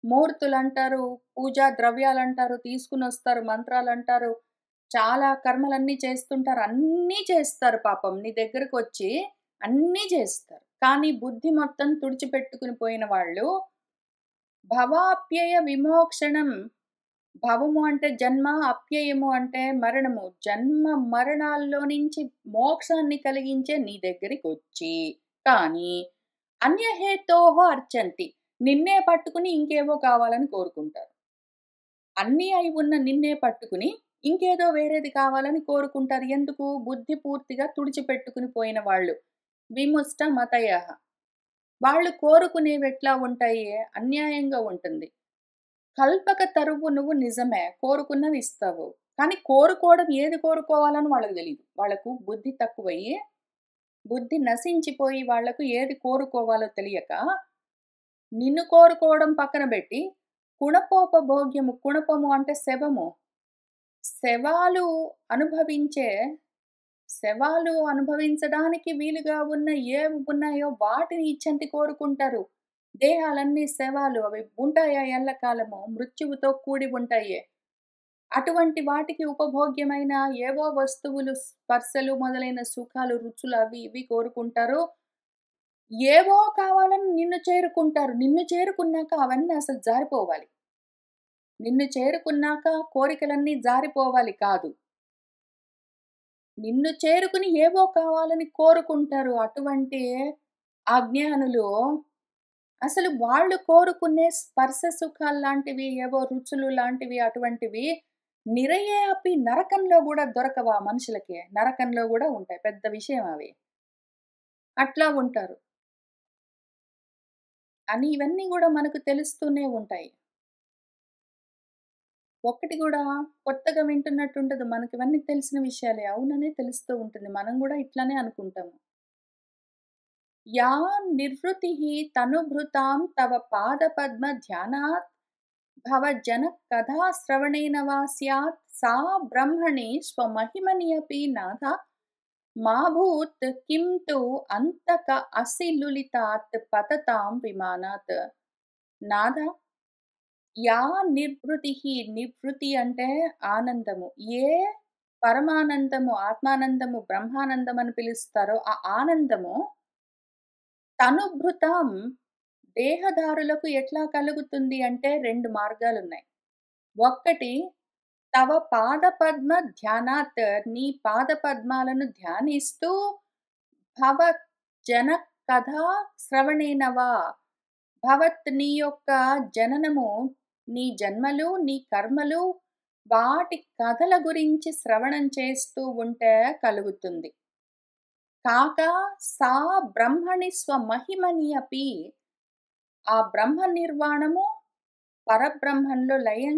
A: మూర్తులంటారు, పూజా ద్రవ్యాలంటారు, తీసుకునొస్తారు, మంత్రాలంటారు. చాలా కర్మలన్నీ చేస్తుంటారు. అన్నీ చేస్తారు పాపం. నీ దగ్గరకొచ్చి అన్నీ చేస్తారు. కానీ బుద్ధి మొత్తం తుడిచిపెట్టుకుని పోయిన వాళ్ళు భవాప్యయ విమోక్షణం. భవము అంటే జన్మ, అప్యయము అంటే మరణము. జన్మ మరణాల్లో నుంచి మోక్షాన్ని కలిగించే నీ దగ్గరికొచ్చి, కానీ అన్యహేతోః అర్చంతి. నిన్నే పట్టుకుని ఇంకేవో కావాలని కోరుకుంటారు. అన్నీ అయి ఉన్న నిన్నే పట్టుకుని ఇంకేదో వేరేది కావాలని కోరుకుంటారు. ఎందుకు? బుద్ధి పూర్తిగా తుడిచిపెట్టుకుని పోయిన వాళ్ళు. విముష్ట మతయః. వాళ్ళు కోరుకునేవెట్లా ఉంటాయి? అన్యాయంగా ఉంటుంది. కల్పక తరువు నువ్వు నిజమే. కోరుకున్నవి ఇస్తావు. కానీ కోరుకోవడం ఏది కోరుకోవాలని వాళ్ళకి తెలీదు. వాళ్ళకు బుద్ధి తక్కువయ్యి, బుద్ధి నశించిపోయి వాళ్లకు ఏది కోరుకోవాలో తెలియక, నిన్ను కోరుకోవడం పక్కన బెట్టి, కుణపోపభోగ్యము. కుణపము అంటే శవము. శవాలు అనుభవించే శవాలు అనుభవించడానికి వీలుగా ఉన్న ఏవి ఉన్నాయో వాటిని ఇచ్చంతి కోరుకుంటారు. దేహాలన్నీ శవాలు. అవి ఉంటాయా ఎల్లకాలము? మృత్యువుతో కూడి ఉంటాయే. అటువంటి వాటికి ఉపభోగ్యమైన ఏవో వస్తువులు, స్పర్శలు మొదలైన సుఖాలు, రుచులు అవి ఇవి కోరుకుంటారు. ఏవో కావాలని నిన్ను చేరుకుంటారు. నిన్ను చేరుకున్నాక అవన్నీ అసలు జారిపోవాలి. నిన్ను చేరుకున్నాక కోరికలన్నీ జారిపోవాలి కాదు. నిన్ను చేరుకుని ఏవో కావాలని కోరుకుంటారు. అటువంటి అజ్ఞానులు అసలు వాళ్ళు కోరుకునే స్పర్శ సుఖాల్లాంటివి, ఏవో రుచులు లాంటివి అటువంటివి నిరయే అపి నరకంలో గూడా దొరకవా మనుషులకి? నరకంలో గూడా ఉంటాయి. పెద్ద విషయం అవి. అట్లా ఉంటారు. అని ఇవన్నీ గూడా మనకు తెలుస్తూనే ఉంటాయి. ఒక్కటి గూడా కొత్తగా వింటున్నట్టుండదు. మనకివన్నీ తెలిసిన విషయాలే. అవుననే తెలుస్తూ ఉంటుంది. మనం గూడా ఇట్లానే అనుకుంటాము. యా నిర్వృతిః తనుభృతాం తవ పాదపద్మ ధ్యానాత్ భవజ్జనకథాశ్రవణేన వా స్యాత్ సా బ్రహ్మణి స్వమహిమని అపి నాథ మాభూత్ కిం తు అంతక అసి లులితాత్ పతతాం విమానాత్. నాథ, యా నిర్వృతిః. నివృత్తి అంటే ఆనందము. ఏ పరమానందము, ఆత్మానందము, బ్రహ్మానందం అని పిలుస్తారో ఆ ఆనందము తనుభృతం దేహదారులకు ఎట్లా కలుగుతుంది అంటే 2 మార్గాలున్నాయి. ఒక్కటి తవ పాదపద్మ ధ్యానాత్. నీ పాదపద్మాలను ధ్యానిస్తూ భవత్ జన కథా శ్రవణేన వా. భవత్ నీ యొక్క జననము, నీ జన్మలు, నీ కర్మలు, వాటి కథల గురించి శ్రవణం చేస్తూ ఉంటే కలుగుతుంది. కాక సా బ్రహ్మణి స్వమహిమని అపి. ఆ బ్రహ్మ నిర్వాణము పరబ్రహ్మంలో లయం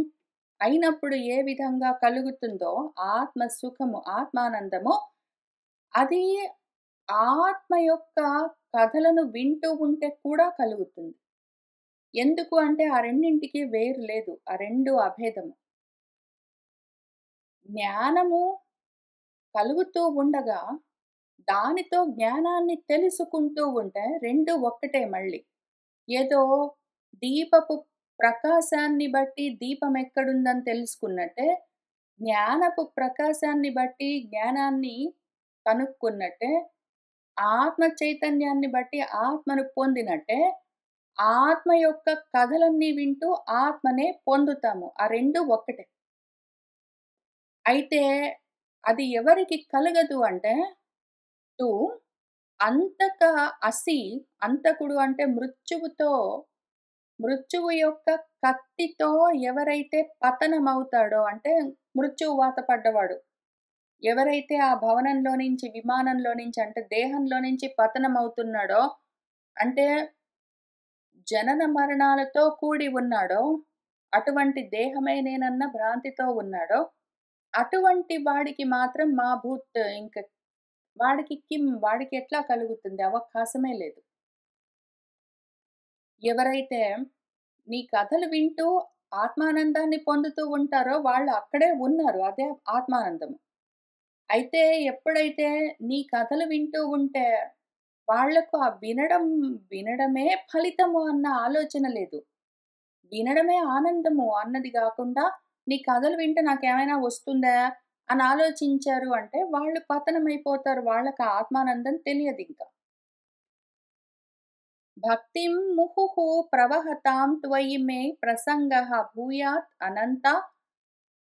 A: అయినప్పుడు ఏ విధంగా కలుగుతుందో ఆత్మ సుఖము, ఆత్మానందము, అది ఆత్మ యొక్క కథలను వింటూ ఉంటే కూడా కలుగుతుంది. ఎందుకు అంటే ఆ రెండింటికి వేరు లేదు. ఆ రెండు అభేదము. జ్ఞానము కలుగుతూ ఉండగా దానితో జ్ఞానాన్ని తెలుసుకుంటూ ఉంటే 2 ఒక్కటే మళ్ళీ. ఏదో దీపపు ప్రకాశాన్ని బట్టి దీపం ఎక్కడుందని తెలుసుకున్నట్టే, జ్ఞానపు ప్రకాశాన్ని బట్టి జ్ఞానాన్ని కనుక్కున్నట్టే, ఆత్మ చైతన్యాన్ని బట్టి ఆత్మను పొందినట్టే, ఆత్మ యొక్క కథలన్నీ వింటూ ఆత్మనే పొందుతాము. ఆ 2 ఒక్కటే. అయితే అది ఎవరికి కలగదు అంటే 2 అంతక అసి అంతకుడు అంటే మృత్యువు యొక్క కత్తితో ఎవరైతే పతనమవుతాడో అంటే మృత్యువు వాత పడ్డవాడు. ఎవరైతే ఆ భవనంలో నుంచి, విమానంలో నుంచి అంటే దేహంలో నుంచి పతనమవుతున్నాడో, అంటే జనన మరణాలతో కూడి ఉన్నాడో, అటువంటి దేహమే నేనన్న భ్రాంతితో ఉన్నాడో, అటువంటి వాడికి మాత్రం మా భూత్ ఇంక వాడికి ఎట్లా కలుగుతుంది? అవకాశమే లేదు. ఎవరైతే నీ కథలు వింటూ ఆత్మానందాన్ని పొందుతూ ఉంటారో వాళ్ళు అక్కడే ఉన్నారు. అదే ఆత్మానందము. అయితే ఎప్పుడైతే నీ కథలు వింటూ ఉంటే వాళ్ళకు ఆ వినడమే ఫలితము అన్న ఆలోచన లేదు. వినడమే ఆనందము అన్నది గాకుండా, నీ కథలు వింటే నాకేమైనా వస్తుందా? అని ఆలోచించారు అంటే వాళ్ళు పతనమైపోతారు. వాళ్ళకి ఆ ఆత్మానందం తెలియదింక. భక్తిం ముహుః ప్రవహతాం త్వయి మే ప్రసంగః భూయాత్ అనంత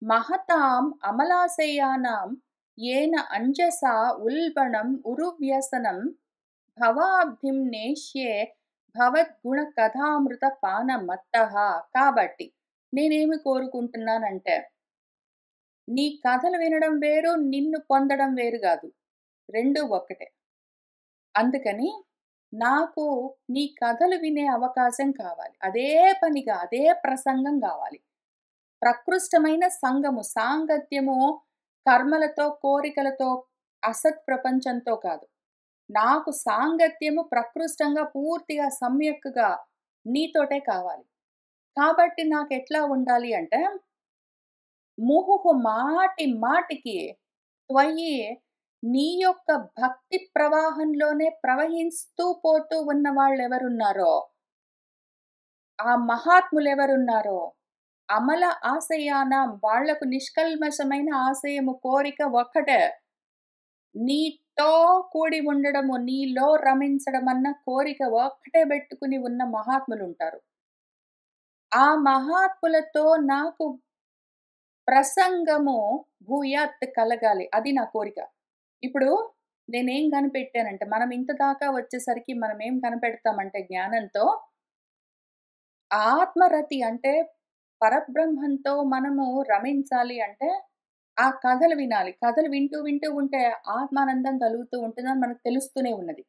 A: మహతాం అమలాశయానాం येन అంజసా ఉల్బణం ఉరువ్యసనం భవాబ్ధిం నేష్యే భవద్గుణ కథామృత పానమత్తః. కాబట్టి నేనేమి కోరుకుంటున్నానంటే, నీ కథలు వినడం వేరు, నిన్ను పొందడం వేరు గాదు. 2 ఒక్కటే. అందుకని నాకు నీ కథలు వినే అవకాశం కావాలి. అదే పనిగా, అదే ప్రసంగం గావాలి. ప్రకృష్టమైన సంగము, సాంగత్యము కర్మలతో, కోరికలతో, అసత్ ప్రపంచంతో కాదు. నాకు సాంగత్యము ప్రకృష్టంగా పూర్తిగా సమ్యక్‌గా నీతోటే కావాలి. కాబట్టి నాకెట్లా ఉండాలి అంటే, ముహుహు మాటి మాటికి త్వయి నీ యొక్క భక్తి ప్రవాహంలోనే ప్రవహిస్తూ పోతూ ఉన్న వాళ్ళెవరున్నారో, ఆ మహాత్ములెవరున్నారో, అమల ఆశయానాం వాళ్లకు నిష్కల్మషమైన ఆశయము, కోరిక ఒక్కటే. నీతో కూడి ఉండడము, నీలో రమించడమన్న కోరిక ఒక్కటే బెట్టుకుని ఉన్న మహాత్ములుంటారు. ఆ మహాత్ములతో నాకు ప్రసంగము భూయాత్ కలగాలి. అది నా కోరిక. ఇప్పుడు నేనేం కనిపెట్టానంటే, మనం ఇంత దాకా వచ్చేసరికి మనమేం కనిపెడతామంటే జ్ఞానంతో, ఆత్మరతి అంటే పరబ్రహ్మంతో మనము రమించాలి అంటే, ఆ కథలు వినాలి. కథలు వింటూ ఉంటే ఆత్మానందం కలుగుతూ ఉంటుందని మనకు తెలుస్తూనే ఉన్నది.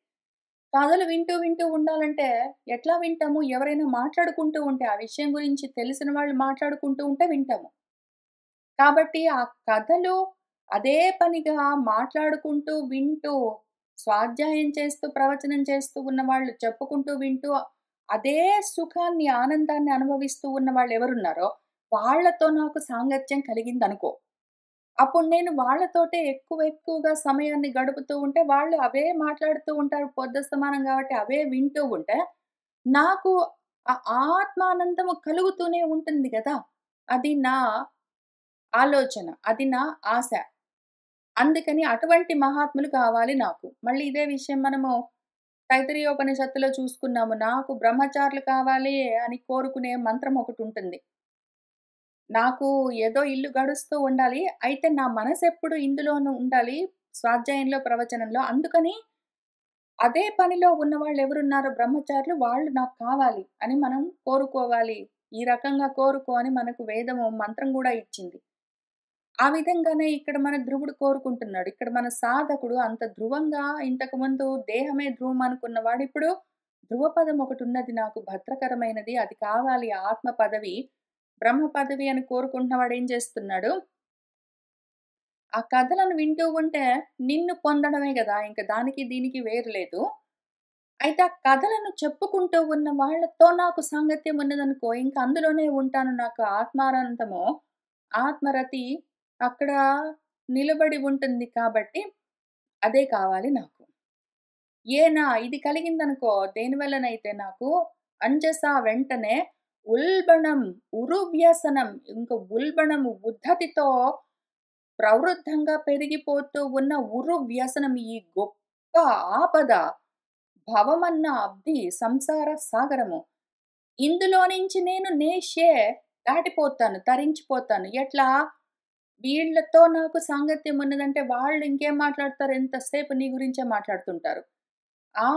A: కథలు వింటూ ఉండాలంటే ఎట్లా వింటాము? ఎవరైనా మాట్లాడుకుంటూ ఉంటే, ఆ విషయం గురించి తెలిసిన వాళ్ళు మాట్లాడుకుంటూ ఉంటే వింటాము. కాబట్టి ఆ కథలు అదే పనిగా మాట్లాడుకుంటూ, వింటూ, స్వాధ్యాయం చేస్తూ, ప్రవచనం చేస్తూ ఉన్నవాళ్ళు చెప్పుకుంటూ, వింటూ అదే సుఖాన్ని, ఆనందాన్ని అనుభవిస్తూ ఉన్న వాళ్ళెవరున్నారో, వాళ్ళతో నాకు సాంగత్యం కలిగిందనుకో. అప్పుడు నేను వాళ్ళతోటే ఎక్కువగా సమయాన్ని గడుపుతూ ఉంటే, వాళ్ళు అవే మాట్లాడుతూ ఉంటారు పొద్దస్తమానం గాబట్టి, అవే వింటూ ఉంటే, నాకు ఆ ఆత్మానందము కలుగుతూనే ఉంటుంది గదా! అది నా ఆలోచన. అది నా ఆశ. అందుకని అటువంటి మహాత్ములు కావాలి నాకు. మళ్ళీ ఇదే విషయం మనము తైత్తరీయోపనిషత్తులో చూసుకున్నాము. నాకు బ్రహ్మచారులు కావాలి అని కోరుకునే మంత్రం ఒకటుంటుంది. నాకు ఏదో ఇల్లు గడుస్తూ ఉండాలి. అయితే నా మనసెప్పుడు ఇందులోనూ ఉండాలి. స్వాధ్యాయంలో, ప్రవచనంలో. అందుకని అదే పనిలో ఉన్నవాళ్ళెవరున్నారో బ్రహ్మచారులు వాళ్ళు నాకు కావాలి అని మనం కోరుకోవాలి. ఈ రకంగా కోరుకో అని మనకు వేదము మంత్రం గూడా ఇచ్చింది. ఆ విధంగానే ఇక్కడ మన ధ్రువుడు కోరుకుంటున్నాడు. ఇక్కడ మన సాధకుడు అంత ధ్రువంగా ఇంతకుముందు దేహమే ధ్రువం అనుకున్నవాడు ఇప్పుడు ధ్రువపదం ఒకటున్నది నాకు భద్రకరమైనది. అది కావాలి ఆత్మ పదవి, బ్రహ్మ పదవి అని కోరుకుంటున్నవాడు ఏం చేస్తున్నాడు? ఆ కథలను వింటూ ఉంటే నిన్ను పొందడమే గదా! ఇంక దానికి దీనికి వేరు లేదు. అయితే ఆ కథలను చెప్పుకుంటూ ఉన్న వాళ్ళతో నాకు సాంగత్యం ఉన్నదనుకో, ఇంక అందులోనే ఉంటాను. నాకు ఆత్మానందము, ఆత్మరతి అక్కడ నిలబడి ఉంటుంది కాబట్టి, అదే కావాలి నాకు. ఇది కలిగిందనుకో దేనివల్లనైతే నాకు అంజస వెంటనే ఉల్బణం, ఉరువ్యసనం ఇంక ఉల్బణము ఉద్ధతితో ప్రవృద్ధంగా పెరిగిపోతూ ఉన్న ఉరు వ్యసనం, ఈ గొప్ప ఆపద, భవమన్న అబ్ధి, సంసార సాగరము. ఇందులో నుంచి నేను నేషే దాటిపోతాను, తరించిపోతాను. ఎట్లా? వీళ్ళతో నాకు సాంగత్యం ఉన్నదంటే వాళ్ళు ఇంకేం మాట్లాడతారు? ఎంతసేపు నీ గురించే మాట్లాడుతుంటారు.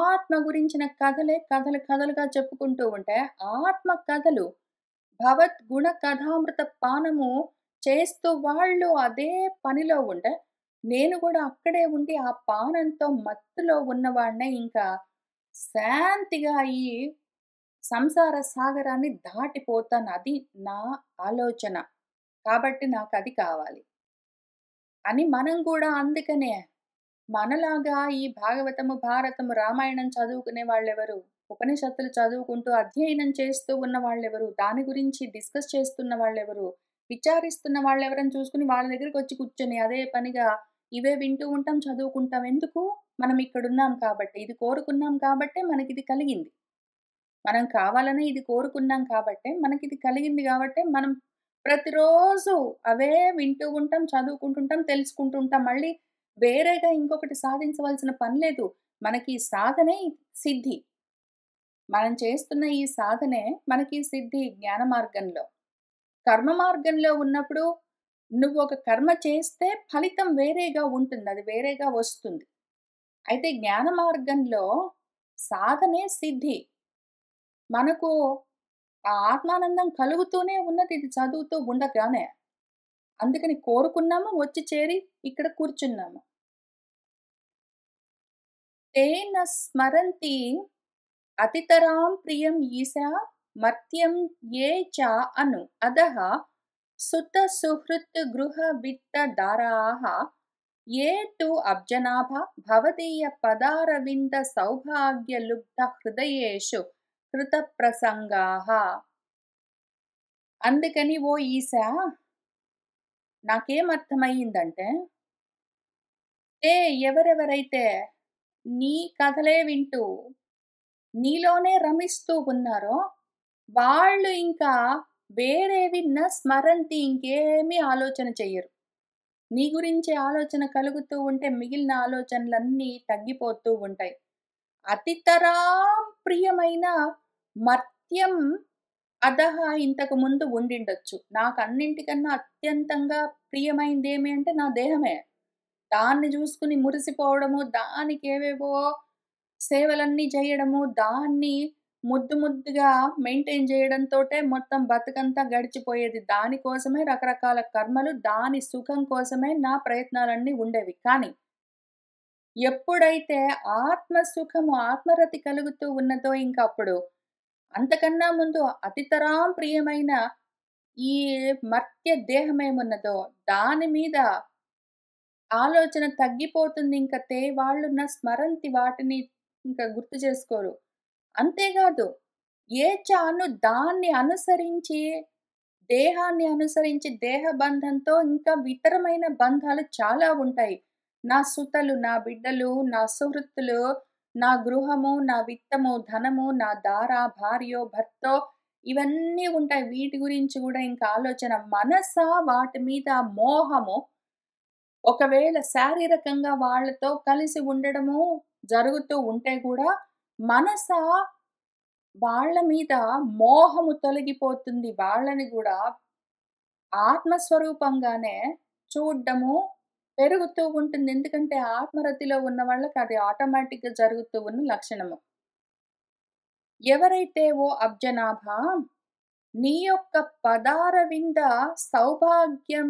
A: ఆత్మ గురించిన కథలే కథలు కథలుగా చెప్పుకుంటూ ఉంటే, ఆత్మ కథలు, భవద్గుణ కథామృత పానము చేస్తూ వాళ్ళు అదే పనిలో ఉంటే, నేను కూడా అక్కడే ఉండి ఆ పానంతో మత్తులో ఉన్నవాడినే ఇంకా శాంతిగా ఈ సంసార సాగరాన్ని దాటిపోతాను. అది నా ఆలోచన. కాబట్టి నాకది కావాలి అని మనం కూడా అందుకనే మనలాగా ఈ భాగవతము, భారతము, రామాయణం చదువుకునే వాళ్ళెవరు? ఉపనిషత్తులు చదువుకుంటూ అధ్యయనం చేస్తూ ఉన్న వాళ్ళెవరు? దాని గురించి డిస్కస్ చేస్తున్న వాళ్ళెవరు? విచారిస్తున్న వాళ్ళెవరని చూసుకొని వాళ్ళ దగ్గరికొచ్చి కూర్చొని అదే పనిగా ఇవే వింటూ ఉంటాం, చదువుకుంటాం. ఎందుకు? మనం ఇక్కడున్నాం కాబట్టి. ఇది కోరుకున్నాం కాబట్టే మనకిది కలిగింది. మనం కావాలనే ఇది కోరుకున్నాం కాబట్టే మనకిది కలిగింది గాబట్టే మనం ప్రతిరోజు అవే వింటూ ఉంటాం, చదువుకుంటుంటాం, తెలుసుకుంటుంటాం. మళ్ళీ వేరేగా ఇంకొకటి సాధించవలసిన పని లేదు. మనకి సాధనే సిద్ధి. మనం చేస్తున్న ఈ సాధనే మనకి సిద్ధి జ్ఞాన మార్గంలో. కర్మ మార్గంలో ఉన్నప్పుడు నువ్వొక కర్మ చేస్తే ఫలితం వేరేగా ఉంటుంది. అది వేరేగా వస్తుంది. అయితే జ్ఞాన మార్గంలో సాధనే సిద్ధి. మనకు ఆ ఆత్మానందం కలుగుతూనే ఉన్నది ఇది చదువుతూ ఉండగానే. అందుకని కోరుకున్నాము, వచ్చి చేరి ఇక్కడ కూర్చున్నాము. తేన స్మరంతి అతితరాం ప్రియం ఈశా మర్త్యం ఏ చ అను అదః సుత సుహృత్ గృహ విత్త దారాః ఏ తు అబ్జనాభ భవదీయ పదారవింద సౌభాగ్య లుబ్ధ హృదయేషు కృత ప్రసంగాః. అందుకని ఓ ఈశా, నాకేమర్థమయ్యిందంటే, ఎవరెవరైతే నీ కథలే వింటూ, నీలోనే రమిస్తూ ఉన్నారో, వాళ్ళు ఇంకా వేరేవి స్మరంతి, ఇంకేమీ ఆలోచన చెయ్యరు. నీ గురించే ఆలోచన కలుగుతూ ఉంటే మిగిలిన ఆలోచనలన్నీ తగ్గిపోతూ ఉంటాయి. అతితరాం ప్రియమైన మర్త్యం అదహ ఇంతకు ముందు ఉండిండొచ్చు. నాకన్నింటికన్నా అత్యంతంగా ప్రియమైందేమి అంటే నా దేహమే. దాన్ని జూసుకుని మురిసిపోవడము, దానికేవేవో సేవలన్నీ జేయడము, దాన్ని ముద్దు ముద్దుగా మెయింటైన్ జేయడంతోటే మొత్తం బతుకంతా గడిచిపోయేది. దానికోసమే రకరకాల కర్మలు, దాని సుఖం కోసమే నా ప్రయత్నాలన్నీ ఉండేవి. కానీ ఎప్పుడైతే ఆత్మ సుఖము, ఆత్మరతి కలుగుతూ ఉన్నదో ఇంకప్పుడు అంతకన్నా ముందు అతితరాం ప్రియమైన ఈ మర్త్య దేహమేమున్నదో దాని మీద ఆలోచన తగ్గిపోతుంది. ఇంక వాళ్ళు స్మరంతి, వాటిని ఇంక గుర్తు చేసుకోరు. అంతేగాదు, ఏ చాను దాన్ని అనుసరించి, దేహాన్ని అనుసరించి, దేహ బంధంతో ఇంకా ఇతరమైన బంధాలు చాలా ఉంటాయి. నా సుతలు, నా బిడ్డలు, నా సుహృత్తులు, నా గృహము, నా విత్తము, ధనము, నా దార, భార్యో, భర్తో ఇవన్నీ ఉంటాయి. వీటి గురించి గూడా ఇంకా ఆలోచన. మనస వాటి మీద మోహము, ఒకవేళ శారీరకంగా వాళ్ళతో కలిసి ఉండడము జరుగుతూ ఉంటే గూడా, మనస వాళ్ళ మీద మోహము తొలగిపోతుంది. వాళ్ళని గూడా ఆత్మస్వరూపంగానే చూడ్డము పెరుగుతూ ఉంటుంది. ఎందుకంటే ఆత్మరతిలో ఉన్న వాళ్ళకి అది ఆటోమేటిక్‌గా జరుగుతూ ఉన్న లక్షణము. ఎవరైతే ఓ అబ్జనాభా, నీ యొక్క పదారవింద సౌభాగ్యం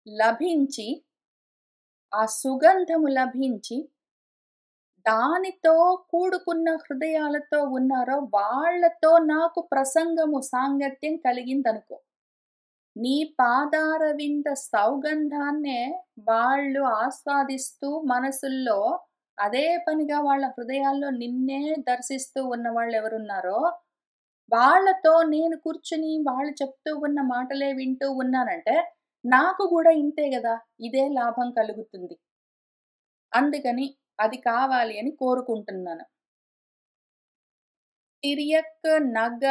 A: లభించి, ఆ సుగంధము లభించి, దానితో కూడుకున్న హృదయాలతో ఉన్నారో వాళ్ళతో నాకు ప్రసంగము, సాంగత్యం కలిగిందనుకో. నీ పాదారవింద సౌగంధాన్నే వాళ్ళు ఆస్వాదిస్తూ మనసుల్లో అదే పనిగా వాళ్ళ హృదయాల్లో నిన్నే దర్శిస్తూ ఉన్నవాళ్ళెవరున్నారో, వాళ్ళతో నేను కూర్చుని వాళ్ళు చెప్తూ ఉన్న మాటలే వింటూ ఉన్నానంటే, నాకు గూడా ఇంతే గదా! ఇదే లాభం కలుగుతుంది. అందుకని అది కావాలి అని కోరుకుంటున్నాను. తిర్యక్, నగ,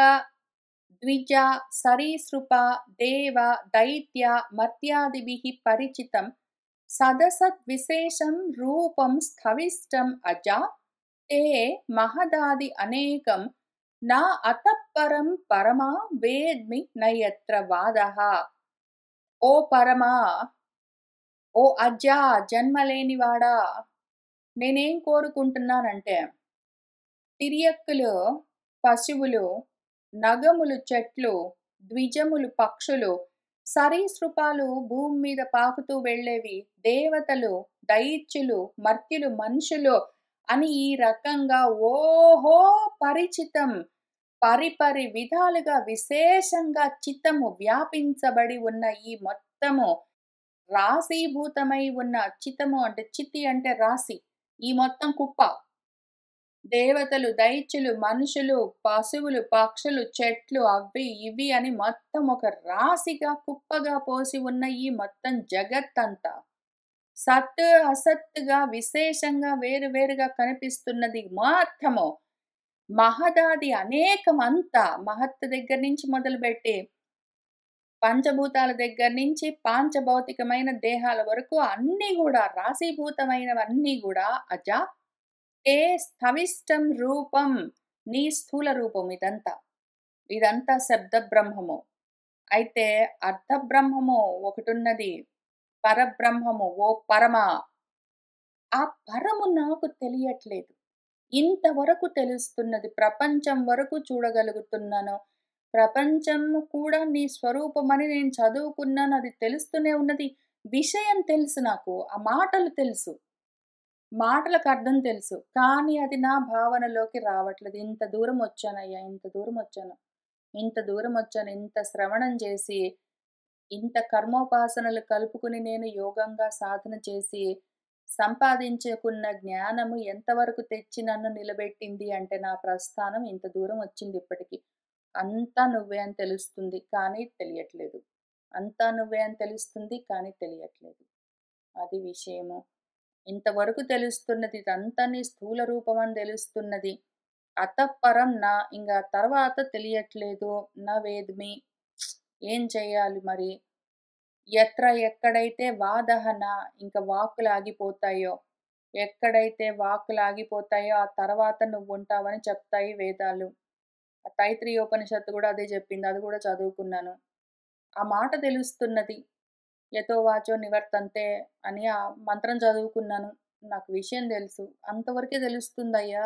A: ద్విజ, సరీసృప, దేవ, దైత్య, మర్త్యాదిభిః పరిచితం సదసద్విశేషం రూపం స్థవిష్టం అజా తే మహదాది అనేకం నా అతఃపరం పరమా వేద్మి నయత్ర వాదః. ఓ పరమా, ఓ అజ్జా, జన్మలేనివాడా, నేనేం కోరుకుంటున్నానంటే తిర్యక్కులు పశువులు, నగములు చెట్లు, ద్విజములు పక్షులు, సరీసృపాలు భూమి మీద పాకుతూ వెళ్ళేవి, దేవతలు, దైత్యులు, మర్త్యులు, మనుషులు అని ఈ రకంగా ఓహో పరిచితం, పరిపరి విధాలుగా విశేషంగా చిత్తము వ్యాపించబడి ఉన్న ఈ మొత్తము రాశీభూతమై ఉన్న చిత్తము అంటే చిత్తి అంటే రాశి. ఈ మొత్తం కుప్ప. దేవతలు, దైత్యులు, మనుషులు, పశువులు, పక్షులు, చెట్లు అవి ఇవి అని మొత్తం ఒక రాశిగా కుప్పగా పోసి ఉన్న ఈ మొత్తం జగత్తంతా సత్ అసత్తుగా విశేషంగా వేరువేరుగా కనిపిస్తున్నది మొత్తము మహదాది అనేకమంతా మహత్తు దగ్గర నుంచి మొదలుపెట్టి పంచభూతాల దగ్గర నుంచి పాంచభౌతికమైన దేహాల వరకు అన్నీ కూడా రాశీభూతమైనవన్నీ కూడా అజ ఏ స్థవిష్టం రూపం, నీ స్థూల రూపం ఇదంతా. ఇదంతా శబ్ద బ్రహ్మము. అయితే అర్ధ బ్రహ్మము ఒకటున్నది. పరబ్రహ్మము, ఓ పరమా, ఆ పరము నాకు తెలియట్లేదు. ఇంతవరకు తెలుస్తున్నది. ప్రపంచం వరకు చూడగలుగుతున్నాను. ప్రపంచం కూడా నీ స్వరూపమని నేను చదువుకున్నాను. అది తెలుస్తూనే ఉన్నది. విషయం తెలుసు నాకు. ఆ మాటలు తెలుసు. మాటలకు అర్థం తెలుసు. కానీ అది నా భావనలోకి రావట్లేదు. ఇంత దూరం వచ్చానయ్యా! ఇంత దూరం వచ్చాను. ఇంత దూరం వచ్చాను. ఇంత శ్రవణం చేసి, ఇంత కర్మోపాసనలు కలుపుకుని నేను యోగంగా సాధన చేసి, సంపాదించుకున్న జ్ఞానము ఎంతవరకు తెచ్చి నన్ను నిలబెట్టింది అంటే నా ప్రస్థానం ఇంత దూరం వచ్చింది ఇప్పటికి. అంతా నువ్వే అని తెలుస్తుంది. కానీ తెలియట్లేదు. అంతా నువ్వే అని తెలుస్తుంది. కానీ తెలియట్లేదు. అది విషయము. ఇంతవరకు తెలుస్తున్నది. ఇదంతా నీ స్థూల రూపమని తెలుస్తున్నది. అతఃపరం నా ఇంగ తర్వాత తెలియట్లేదు. నా వేద్మి. ఏం చెయ్యాలి మరి? ఎక్కడైతే వాదహన ఇంక వాక్కులు ఆగిపోతాయో, ఎక్కడైతే వాక్కులు ఆగిపోతాయో ఆ తర్వాత నువ్వుంటావని చెప్తాయి వేదాలు. ఆ తైత్రీయోపనిషత్తు కూడా అదే చెప్పింది. అది కూడా చదువుకున్నాను. ఆ మాట తెలుస్తున్నది. యతో వాచో నివర్తంతే అని ఆ మంత్రం చదువుకున్నాను. నాకు విషయం తెలుసు. అంతవరకే తెలుస్తుందయ్యా.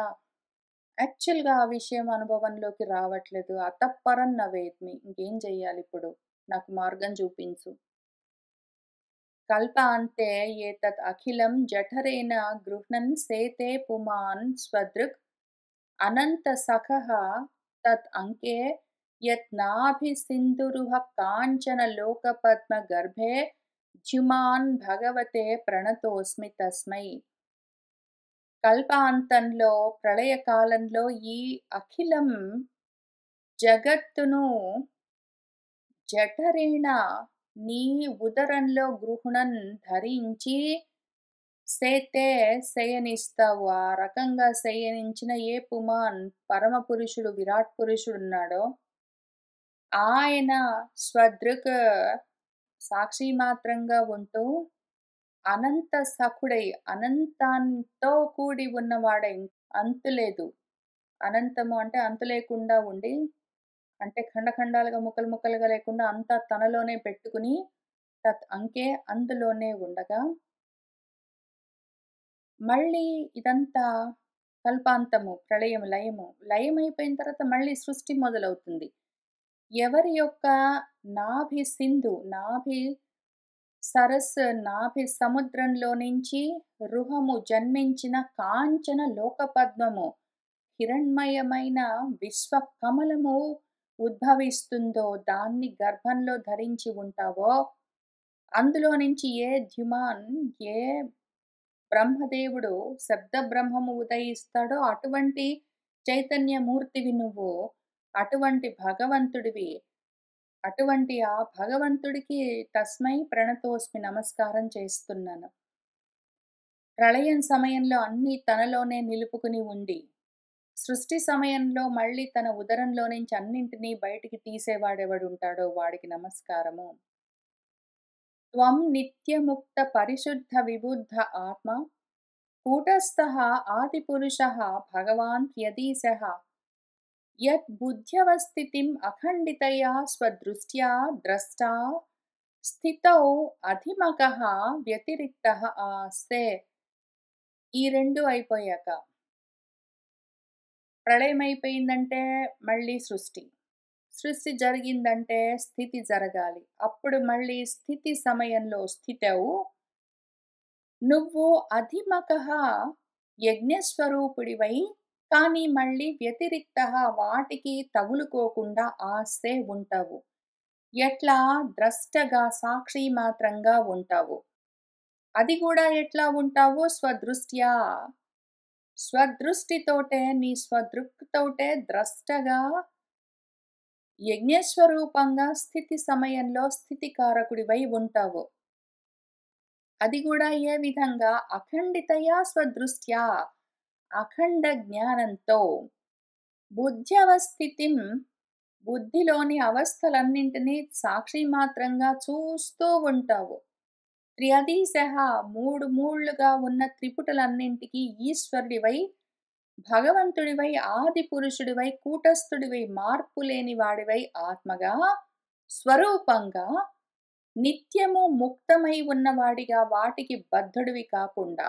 A: యాక్చువల్‌గా ఆ విషయం అనుభవంలోకి రావట్లేదు. అతఃపరం న వేద్మి. ఇంకేం చెయ్యాలిప్పుడు? నాకు మార్గం చూపించు. కల్పాంతే ఏతత్ అఖిలం జఠరేణ గృహ్ణన్ సేతే పుమాన్ స్వదృక్ అనంతసఖః తత్ అంకే యత్ నాభిసింధురుహ కాంచన లోకపద్మగర్భే ద్యుమాన్ భగవతే ప్రణతోస్మి తస్మై. కల్పాంతంలో ప్రళయకాలంలో ఈ అఖిలం జగత్తును జఠరేణ నీ ఉదరంలో గృహణన్ ధరించి సేతే శయనిస్తావు. ఆ రకంగా శయనించిన ఏ పుమాన్ పరమ పురుషుడు విరాట్ పురుషుడున్నాడో ఆయన స్వదృక్ సాక్షి మాత్రంగా ఉంటూ అనంత సఖుడై అనంతంతో కూడి ఉన్నవాడై అంతులేదు. అనంతము అంటే అంతు లేకుండా ఉండి అంటే ఖండఖండాలుగా ముక్కలు ముక్కలుగా లేకుండా అంతా తనలోనే పెట్టుకుని తత్ అంకే అందులోనే ఉండగా మళ్ళీ ఇదంతా కల్పాంతము, ప్రళయం, లయము. లయమైపోయిన తర్వాత మళ్ళీ సృష్టి మొదలవుతుంది. ఎవరి యొక్క నాభి సింధు, నాభి సరస్సు, నాభి సముద్రంలో నుంచి రుహము జన్మించిన కాంచన లోకపద్మము, హిరణ్మయమైన విశ్వకమలము ఉద్భవిస్తుందో, దాన్ని గర్భంలో ధరించి ఉంటావో, అందులో నుంచి ఏ ద్యుమాన్, ఏ బ్రహ్మదేవుడు శబ్ద బ్రహ్మము ఉదయిస్తాడో అటువంటి చైతన్యమూర్తివి నువ్వు. అటువంటి భగవంతుడివి. అటువంటి ఆ భగవంతుడికి తస్మై ప్రణతోస్మి నమస్కారం చేస్తున్నాను. ప్రళయం సమయంలో అన్నీ తనలోనే నిలుపుకుని ఉండి, సృష్టి సమయంలో మళ్ళీ తన ఉదరంలో నుంచి అన్నింటినీ బయటికి తీసేవాడెవడుంటాడో వాడికి నమస్కారము. త్వం నిత్యముక్త పరిశుద్ధ విబుద్ధ ఆత్మ కూటస్థః ఆదిపురుషः భగవాన్ యదీశः యత్ బుద్ధ్యవస్థితిం అఖండితయా స్వదృష్ట్యా ద్రష్టా స్థితౌ అధిమకః వ్యతిరిక్తః ఆస్తే. ఈ రెండు అయిపోయాక ప్రళయం అయిపోయిందంటే మళ్ళీ సృష్టి. సృష్టి జరిగిందంటే స్థితి జరగాలి. అప్పుడు మళ్ళీ స్థితి సమయంలో స్థితవు నువ్వు అధిమకః యజ్ఞస్వరూపుడివై, కానీ మళ్ళీ వ్యతిరిక్తః వాటికి తగులుకోకుండా ఆస్తే ఉంటావు. ఎట్లా? ద్రష్టగా సాక్షి మాత్రంగా ఉంటావు. అది కూడా ఎట్లా ఉంటావు? స్వదృష్ట్యా. స్వదృష్టితోటే నీ స్వదృక్తోటే ద్రష్టగా యజ్ఞస్వరూపంగా స్థితి సమయంలో స్థితికారకుడివై ఉంటావు. అది కూడా ఏ విధంగా? అఖండితయా స్వదృష్ట్యా, అఖండ జ్ఞానంతో. బుద్ధ్యవస్థితిం, బుద్ధిలోని అవస్థలన్నింటినీ సాక్షి మాత్రంగా చూస్తూ ఉంటావు. త్ర్యధీశః, మూడు మూళ్లుగా ఉన్న త్రిపుటలన్నింటికీ ఈశ్వరుడివై, భగవంతుడివై, ఆది పురుషుడివై, కూటస్థుడివై, మార్పు లేని వాడివై, ఆత్మగా, స్వరూపంగా, నిత్యము ముక్తమై ఉన్నవాడిగా, వాటికి బద్ధుడివి కాకుండా,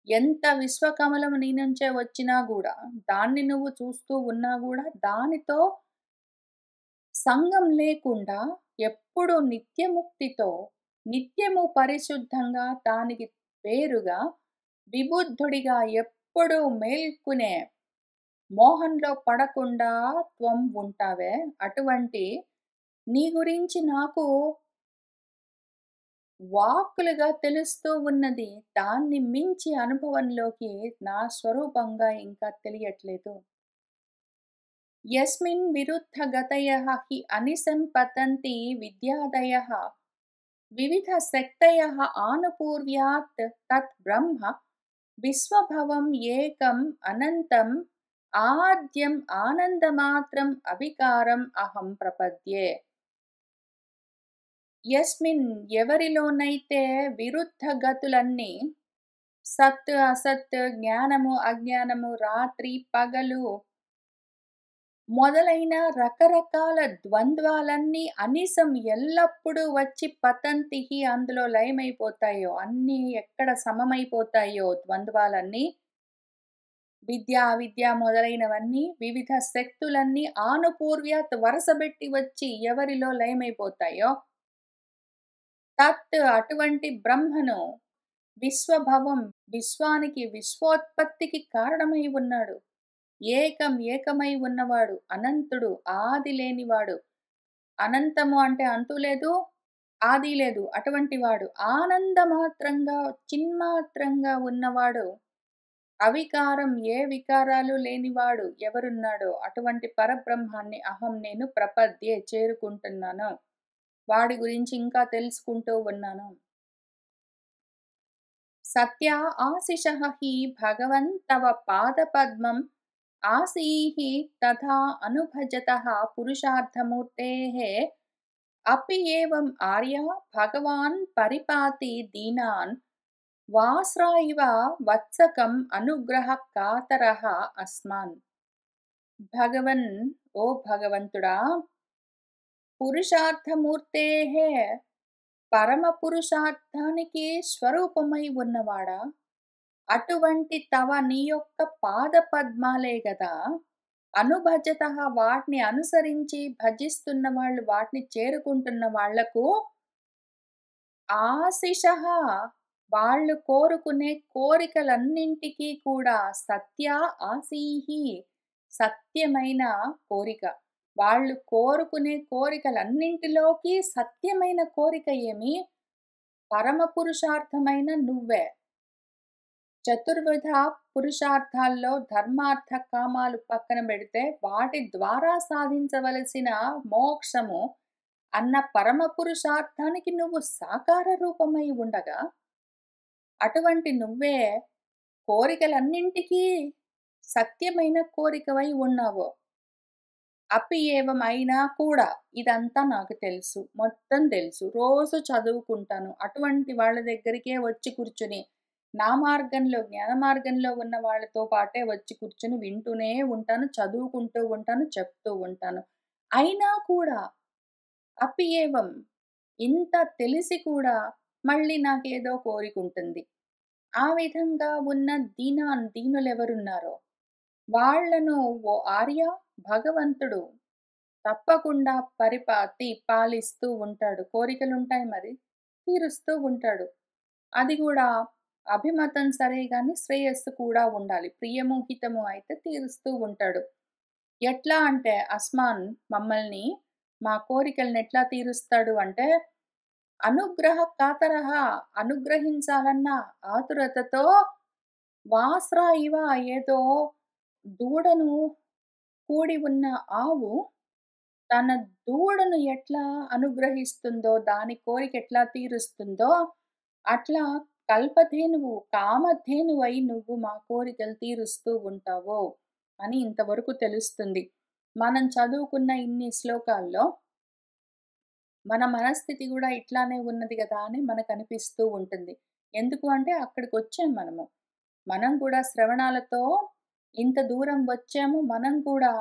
A: ఎంత విశ్వకమలము నీ నుంచే వచ్చినా కూడా, దాన్ని నువ్వు చూస్తూ ఉన్నా కూడా, దానితో సంగం లేకుండా ఎప్పుడు నిత్యముక్తితో, నిత్యము పరిశుద్ధంగా, దానికి పేరుగా విబుద్ధుడిగా ఎప్పుడు మేల్కునే మోహంలో పడకుండా త్వం ఉంటావే. అటువంటి నీ గురించి నాకు వాక్కులుగా తెలుస్తూ ఉన్నది. దాన్ని మించి అనుభవంలోకి నా స్వరూపంగా ఇంకా తెలియట్లేదు. యస్మిన్ విరుద్ధ గతయః హి అనిసంపతంతి విద్యాదయః వివిధ శక్తయః ఆనుపూర్వ్యాత్ తత్ బ్రహ్మ విశ్వభవం ఏకం అనంతం ఆద్యం ఆనందమాత్రం అవికారం అహం ప్రపద్యే. యస్మిన్, ఎవరిలోనైతే విరుద్ధ గతులన్నీ, సత్ అసత్, జ్ఞానము అజ్ఞానము, రాత్రి పగలు మొదలైన రకరకాల ద్వంద్వాలన్నీ అనిసం ఎల్లప్పుడూ వచ్చి పతంతిహి, అందులో లయమైపోతాయో, అన్నీ ఎక్కడ సమమైపోతాయో ద్వంద్వాలన్నీ, విద్య అవిద్య మొదలైనవన్నీ, వివిధ శక్తులన్నీ ఆనుపూర్వ్యాత్ వరుసబెట్టి వచ్చి ఎవరిలో లయమైపోతాయో, తత్ అటువంటి బ్రహ్మను, విశ్వభవం విశ్వానికి విశ్వోత్పత్తికి కారణమై ఉన్నాడు, ఏకం ఏకమై ఉన్నవాడు, అనంతుడు ఆది లేనివాడు. అనంతము అంటే అంతు లేదు, ఆది లేదు, అటువంటి వాడు. ఆనందమాత్రంగా చిన్మాత్రంగా ఉన్నవాడు, అవికారం ఏ వికారాలు లేనివాడు ఎవరున్నాడో అటువంటి పరబ్రహ్మాన్ని అహం నేను ప్రపద్యే చేరుకుంటున్నాను. వాడి గురించి ఇంకా తెలుసుకుంటూ ఉన్నాను. సత్యా ఆశిషః హి భగవన్ తవ పాదపద్మం ఆసీః తథా అనుభజతః పురుషార్థమూర్తేః అపి ఏవం ఆర్య భగవాన్ పరిపాతి దీనాన్ వాస్రా ఇవ వత్సకం అనుగ్రహ కాతరః అస్మాన్. భగవన్, ఓ భగవంతుడా, పురుషార్థమూర్తేః, పరమ పురుషార్థానికి స్వరూపమై ఉన్నవాడా, అటువంటి తవ నీ యొక్క పాద పద్మాలే గదా, అనుభజతః వాటిని అనుసరించి భజిస్తున్న వాళ్ళు, వాటిని చేరుకుంటున్న వాళ్లకు, ఆశిషః వాళ్ళు కోరుకునే కోరికలన్నింటికీ కూడా, సత్య ఆశీః సత్యమైన కోరిక, వాళ్ళు కోరుకునే కోరికలన్నింటిలోకి సత్యమైన కోరిక ఏమి? పరమ పురుషార్థమైన నువ్వే. చతుర్విధ పురుషార్థాల్లో ధర్మార్థ కామాలు పక్కన పెడితే, వాటి ద్వారా సాధించవలసిన మోక్షము అన్న పరమ పురుషార్థానికి నువ్వు సాకార రూపమై ఉండగా, అటువంటి నువ్వే కోరికలన్నింటికీ సత్యమైన కోరికవై ఉన్నావు. అపి ఏవం అయినా కూడా ఇదంతా నాకు తెలుసు. మొత్తం తెలుసు. రోజు చదువుకుంటాను. అటువంటి వాళ్ళ దగ్గరికే వచ్చి కూర్చొని, నా మార్గంలో, జ్ఞాన మార్గంలో ఉన్న వాళ్ళతో పాటే వచ్చి కూర్చొని వింటూనే ఉంటాను. చదువుకుంటూ ఉంటాను. చెప్తూ ఉంటాను. అయినా కూడా అపి ఏవం ఇంత తెలిసి కూడా మళ్ళీ నాకేదో కోరికుంటుంది. ఆ విధంగా ఉన్న దీనులెవరున్నారో వాళ్ళను ఓ ఆర్య భగవంతుడు తప్పకుండా పాలిస్తూ ఉంటాడు. కోరికలుంటాయి మరి. తీరుస్తూ ఉంటాడు. అది గూడా అభిమతం సరే గాని శ్రేయస్సు కూడా ఉండాలి. ప్రియము, హితము అయితే తీరుస్తూ ఉంటాడు. ఎట్లా అంటే మమ్మల్ని మా కోరికలనెట్లా తీరుస్తాడు అంటే, అనుగ్రహ కాతరః అనుగ్రహించాలన్న ఆతురతతో వాస్రా ఇవ ఏదో దూడను కూడి ఉన్న ఆవు తన దూడను ఎట్లా అనుగ్రహిస్తుందో, దాని కోరికెట్లా తీరుస్తుందో, అట్లా కల్పధేనువు, కామధేనువై నువ్వు మా కోరికలు తీరుస్తూ ఉంటావు అని ఇంతవరకు తెలుస్తుంది. మనం చదువుకున్న ఇన్ని శ్లోకాల్లో మన మనస్థితి గూడా ఇట్లానే ఉన్నది గదా! అని మనకనిపిస్తూ ఉంటుంది. ఎందుకు అంటే అక్కడికొచ్చాం మనము. మనం కూడా శ్రవణాలతో ఇంత దూరం వచ్చాము. మనం కూడా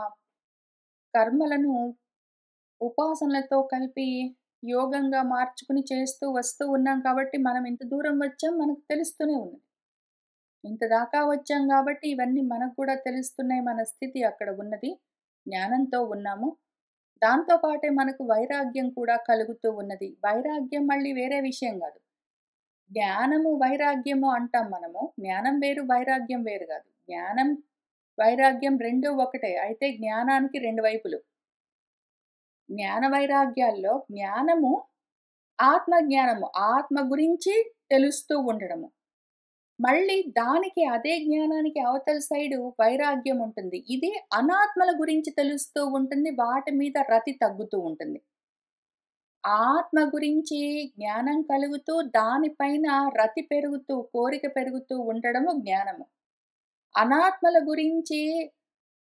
A: కర్మలను ఉపాసనలతో కలిపి యోగంగా మార్చుకుని చేస్తూ వస్తూ ఉన్నాం కాబట్టి మనం ఇంత దూరం వచ్చాం మనకు తెలుస్తూనే ఉంది. ఇంత దాకా వచ్చాం గాబట్టి ఇవన్నీ మనకు కూడా తెలుస్తున్నాయి. మన స్థితి అక్కడ ఉన్నది. జ్ఞానంతో ఉన్నాము. దాంతో పాటే మనకు వైరాగ్యం కూడా కలుగుతూ ఉన్నది. వైరాగ్యం మళ్ళీ వేరే విషయం గాదు. జ్ఞానము, వైరాగ్యము అంటాం మనము. జ్ఞానం వేరు, వైరాగ్యం వేరు గాదు. జ్ఞానం, వైరాగ్యం 2 ఒకటే. అయితే జ్ఞానానికి 2 వైపులు. జ్ఞాన వైరాగ్యాల్లో జ్ఞానము ఆత్మ జ్ఞానము. ఆత్మ గురించి తెలుస్తూ ఉండడము. మళ్ళీ దానికి అదే జ్ఞానానికి అవతల సైడు వైరాగ్యం ఉంటుంది. ఇది అనాత్మల గురించి తెలుస్తూ ఉంటుంది. వాటి మీద రతి తగ్గుతూ ఉంటుంది. ఆత్మ గురించి జ్ఞానం కలుగుతూ దానిపైన రతి పెరుగుతూ, కోరిక పెరుగుతూ ఉండడము జ్ఞానము. అనాత్మల గురించి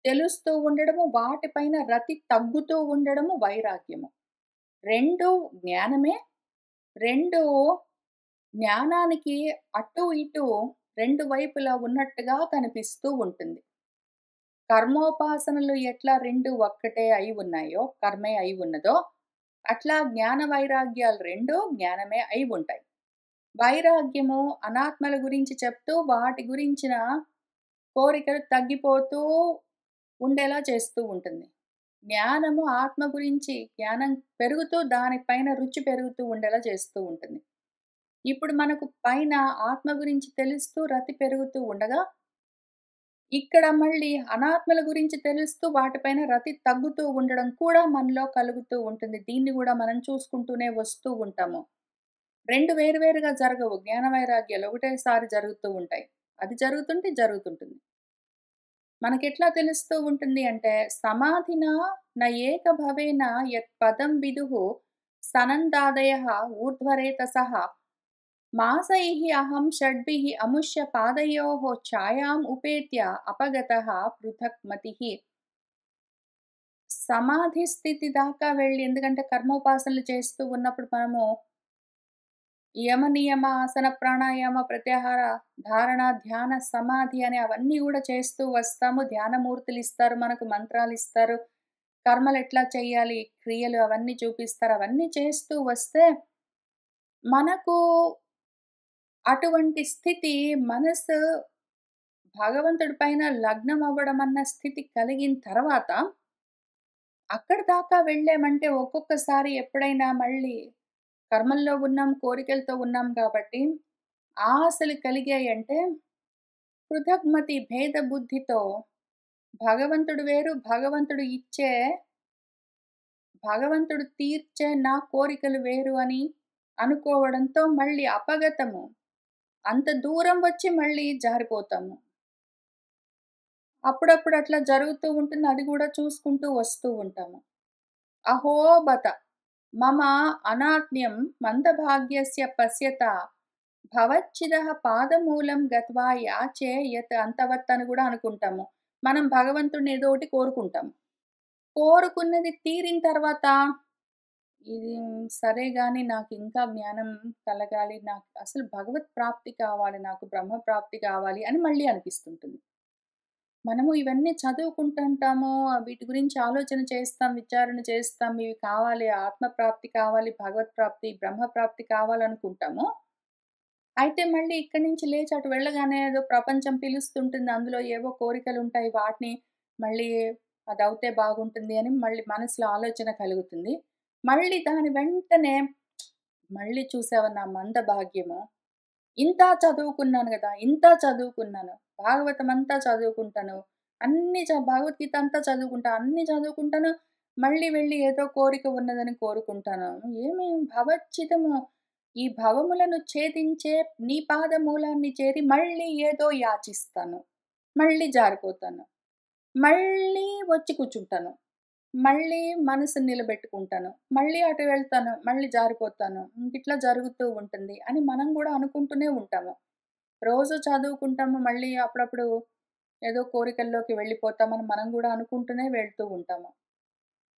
A: తెలుస్తూ ఉండడము, వాటిపైన రతి తగ్గుతూ ఉండడము వైరాగ్యము. 2 జ్ఞానమే. 2 జ్ఞానానికి అటు ఇటు 2 వైపులా ఉన్నట్టుగా కనిపిస్తూ ఉంటుంది. కర్మోపాసనలు ఎట్లా 2 ఒక్కటే అయి ఉన్నాయో, కర్మే అయి ఉన్నదో, అట్లా జ్ఞాన వైరాగ్యాలు 2 జ్ఞానమే అయి ఉంటాయి. వైరాగ్యము అనాత్మల గురించి చెప్తూ వాటి గురించిన కోరికలు తగ్గిపోతూ ఉండేలా చేస్తూ ఉంటుంది. జ్ఞానము ఆత్మ గురించి జ్ఞానం పెరుగుతూ దానిపైన రుచి పెరుగుతూ ఉండేలా చేస్తూ ఉంటుంది. ఇప్పుడు మనకు పైన ఆత్మ గురించి తెలుస్తూ రతి పెరుగుతూ ఉండగా, ఇక్కడ మళ్ళీ అనాత్మల గురించి తెలుస్తూ వాటిపైన రతి తగ్గుతూ ఉండడం కూడా మనలో కలుగుతూ ఉంటుంది. దీన్ని గూడా మనం చూసుకుంటూనే వస్తూ ఉంటాము. 2 వేరువేరుగా జరగవు. జ్ఞాన వైరాగ్యాలు ఒకటేసారి జరుగుతూ ఉంటాయి. అది జరుగుతుంటుంది. మనకెట్లా తెలుస్తూ ఉంటుంది అంటే, సమాధినా న ఏక భవేన యత్ పదం విదుః సనందాదయః ఊర్ధ్వరేతసః మాసైః అహం షడ్భిః అముష్య పాదయోః ఛాయాం ఉపేత్య అపగతః పృథక్ మతిః. సమాధి స్థితి దాకా వెళ్ళి ఎందుకంటే కర్మోపాసనలు చేస్తూ ఉన్నప్పుడు మనము యమ, నియమ, ఆసన, ప్రాణాయామ, ప్రత్యాహార, ధారణ, ధ్యాన, సమాధి అని అవన్నీ గూడా చేస్తూ వస్తాము. ధ్యానమూర్తులిస్తారు, మనకు మంత్రాలిస్తారు. కర్మలెట్లా చెయ్యాలి, క్రియలు అవన్నీ చూపిస్తారు. అవన్నీ చేస్తూ వస్తే మనకు అటువంటి స్థితి మనసు భగవంతుడి పైన లగ్నం అవ్వడం అన్న స్థితి కలిగిన తర్వాత అక్కడి దాకా వెళ్ళామంటే ఒక్కొక్కసారి ఎప్పుడైనా మళ్ళీ కర్మల్లో ఉన్నాం, కోరికలతో ఉన్నాం కాబట్టి ఆశలు కలిగాయంటే పృథగ్మతి భేద బుద్ధితో భగవంతుడు వేరు, భగవంతుడు తీర్చే నా కోరికలు వేరు అని అనుకోవడంతో మళ్ళీ అపగతము. అంత దూరం వచ్చి మళ్ళీ జారిపోతాము. అప్పుడప్పుడు అట్లా జరుగుతూ ఉంటుంది. అది గూడా చూసుకుంటూ వస్తూ ఉంటాము. అహో బత మమ అనాత్మ్యం మందభాగ్యస్య పశ్యత భవచ్చిదః పాదమూలం గత్వా యాచే యత్ అంతవత్ అని గూడా అనుకుంటాము. మనం భగవంతుడిని ఏదో ఒకటి కోరుకుంటాము. కోరుకున్నది తీరిన తర్వాత ఇది సరే గాని నాకింకా జ్ఞానం కలగాలి. నాకు అసలు భగవత్ ప్రాప్తి కావాలి. నాకు బ్రహ్మ ప్రాప్తి కావాలి అని మళ్ళీ అనిపిస్తుంటుంది. మనము ఇవన్నీ చదువుకుంటుంటాము. వీటి గురించి ఆలోచన చేస్తాం, విచారణ చేస్తాం. ఇవి కావాలి, ఆత్మ ప్రాప్తి కావాలి, భగవత్ ప్రాప్తి, బ్రహ్మ ప్రాప్తి కావాలనుకుంటాము. అయితే మళ్ళీ ఇక్కడి నుంచి లేచి అటు వెళ్ళగానే ఏదో ప్రపంచం పిలుస్తుంటుంది. అందులో ఏవో కోరికలుంటాయి. వాటిని మళ్ళీ అదవుతే బాగుంటుంది అని మళ్ళీ మనసులో ఆలోచన కలుగుతుంది. మళ్ళీ దాని వెంటనే మళ్ళీ చూసావా నా మందభాగ్యము. ఇంత చదువుకున్నాను గదా! ఇంత చదువుకున్నాను. భాగవతం అంతా చదువుకుంటాను. భగవద్గీత అంతా చదువుకుంటా. అన్నీ చదువుకుంటాను. మళ్ళీ వెళ్ళి ఏదో కోరిక ఉన్నదని కోరుకుంటాను. ఏమి భవచ్చితము ఈ భవములను ఛేదించే నీ పాదమూలాన్ని చేరి మళ్ళీ ఏదో యాచిస్తాను. మళ్ళీ జారిపోతాను. మళ్ళీ వచ్చి కూర్చుంటాను. మళ్ళీ మనసుని నిలబెట్టుకుంటాను. మళ్ళీ అటు వెళ్తాను. మళ్ళీ జారిపోతాను. ఇంకిట్లా జరుగుతూ ఉంటుంది అని మనం గూడా అనుకుంటూనే ఉంటాము. రోజు చదువుకుంటాము. మళ్ళీ అప్పుడప్పుడు ఏదో కోరికల్లోకి వెళ్ళిపోతామని మనం గూడా అనుకుంటూనే వెళ్తూ ఉంటాము.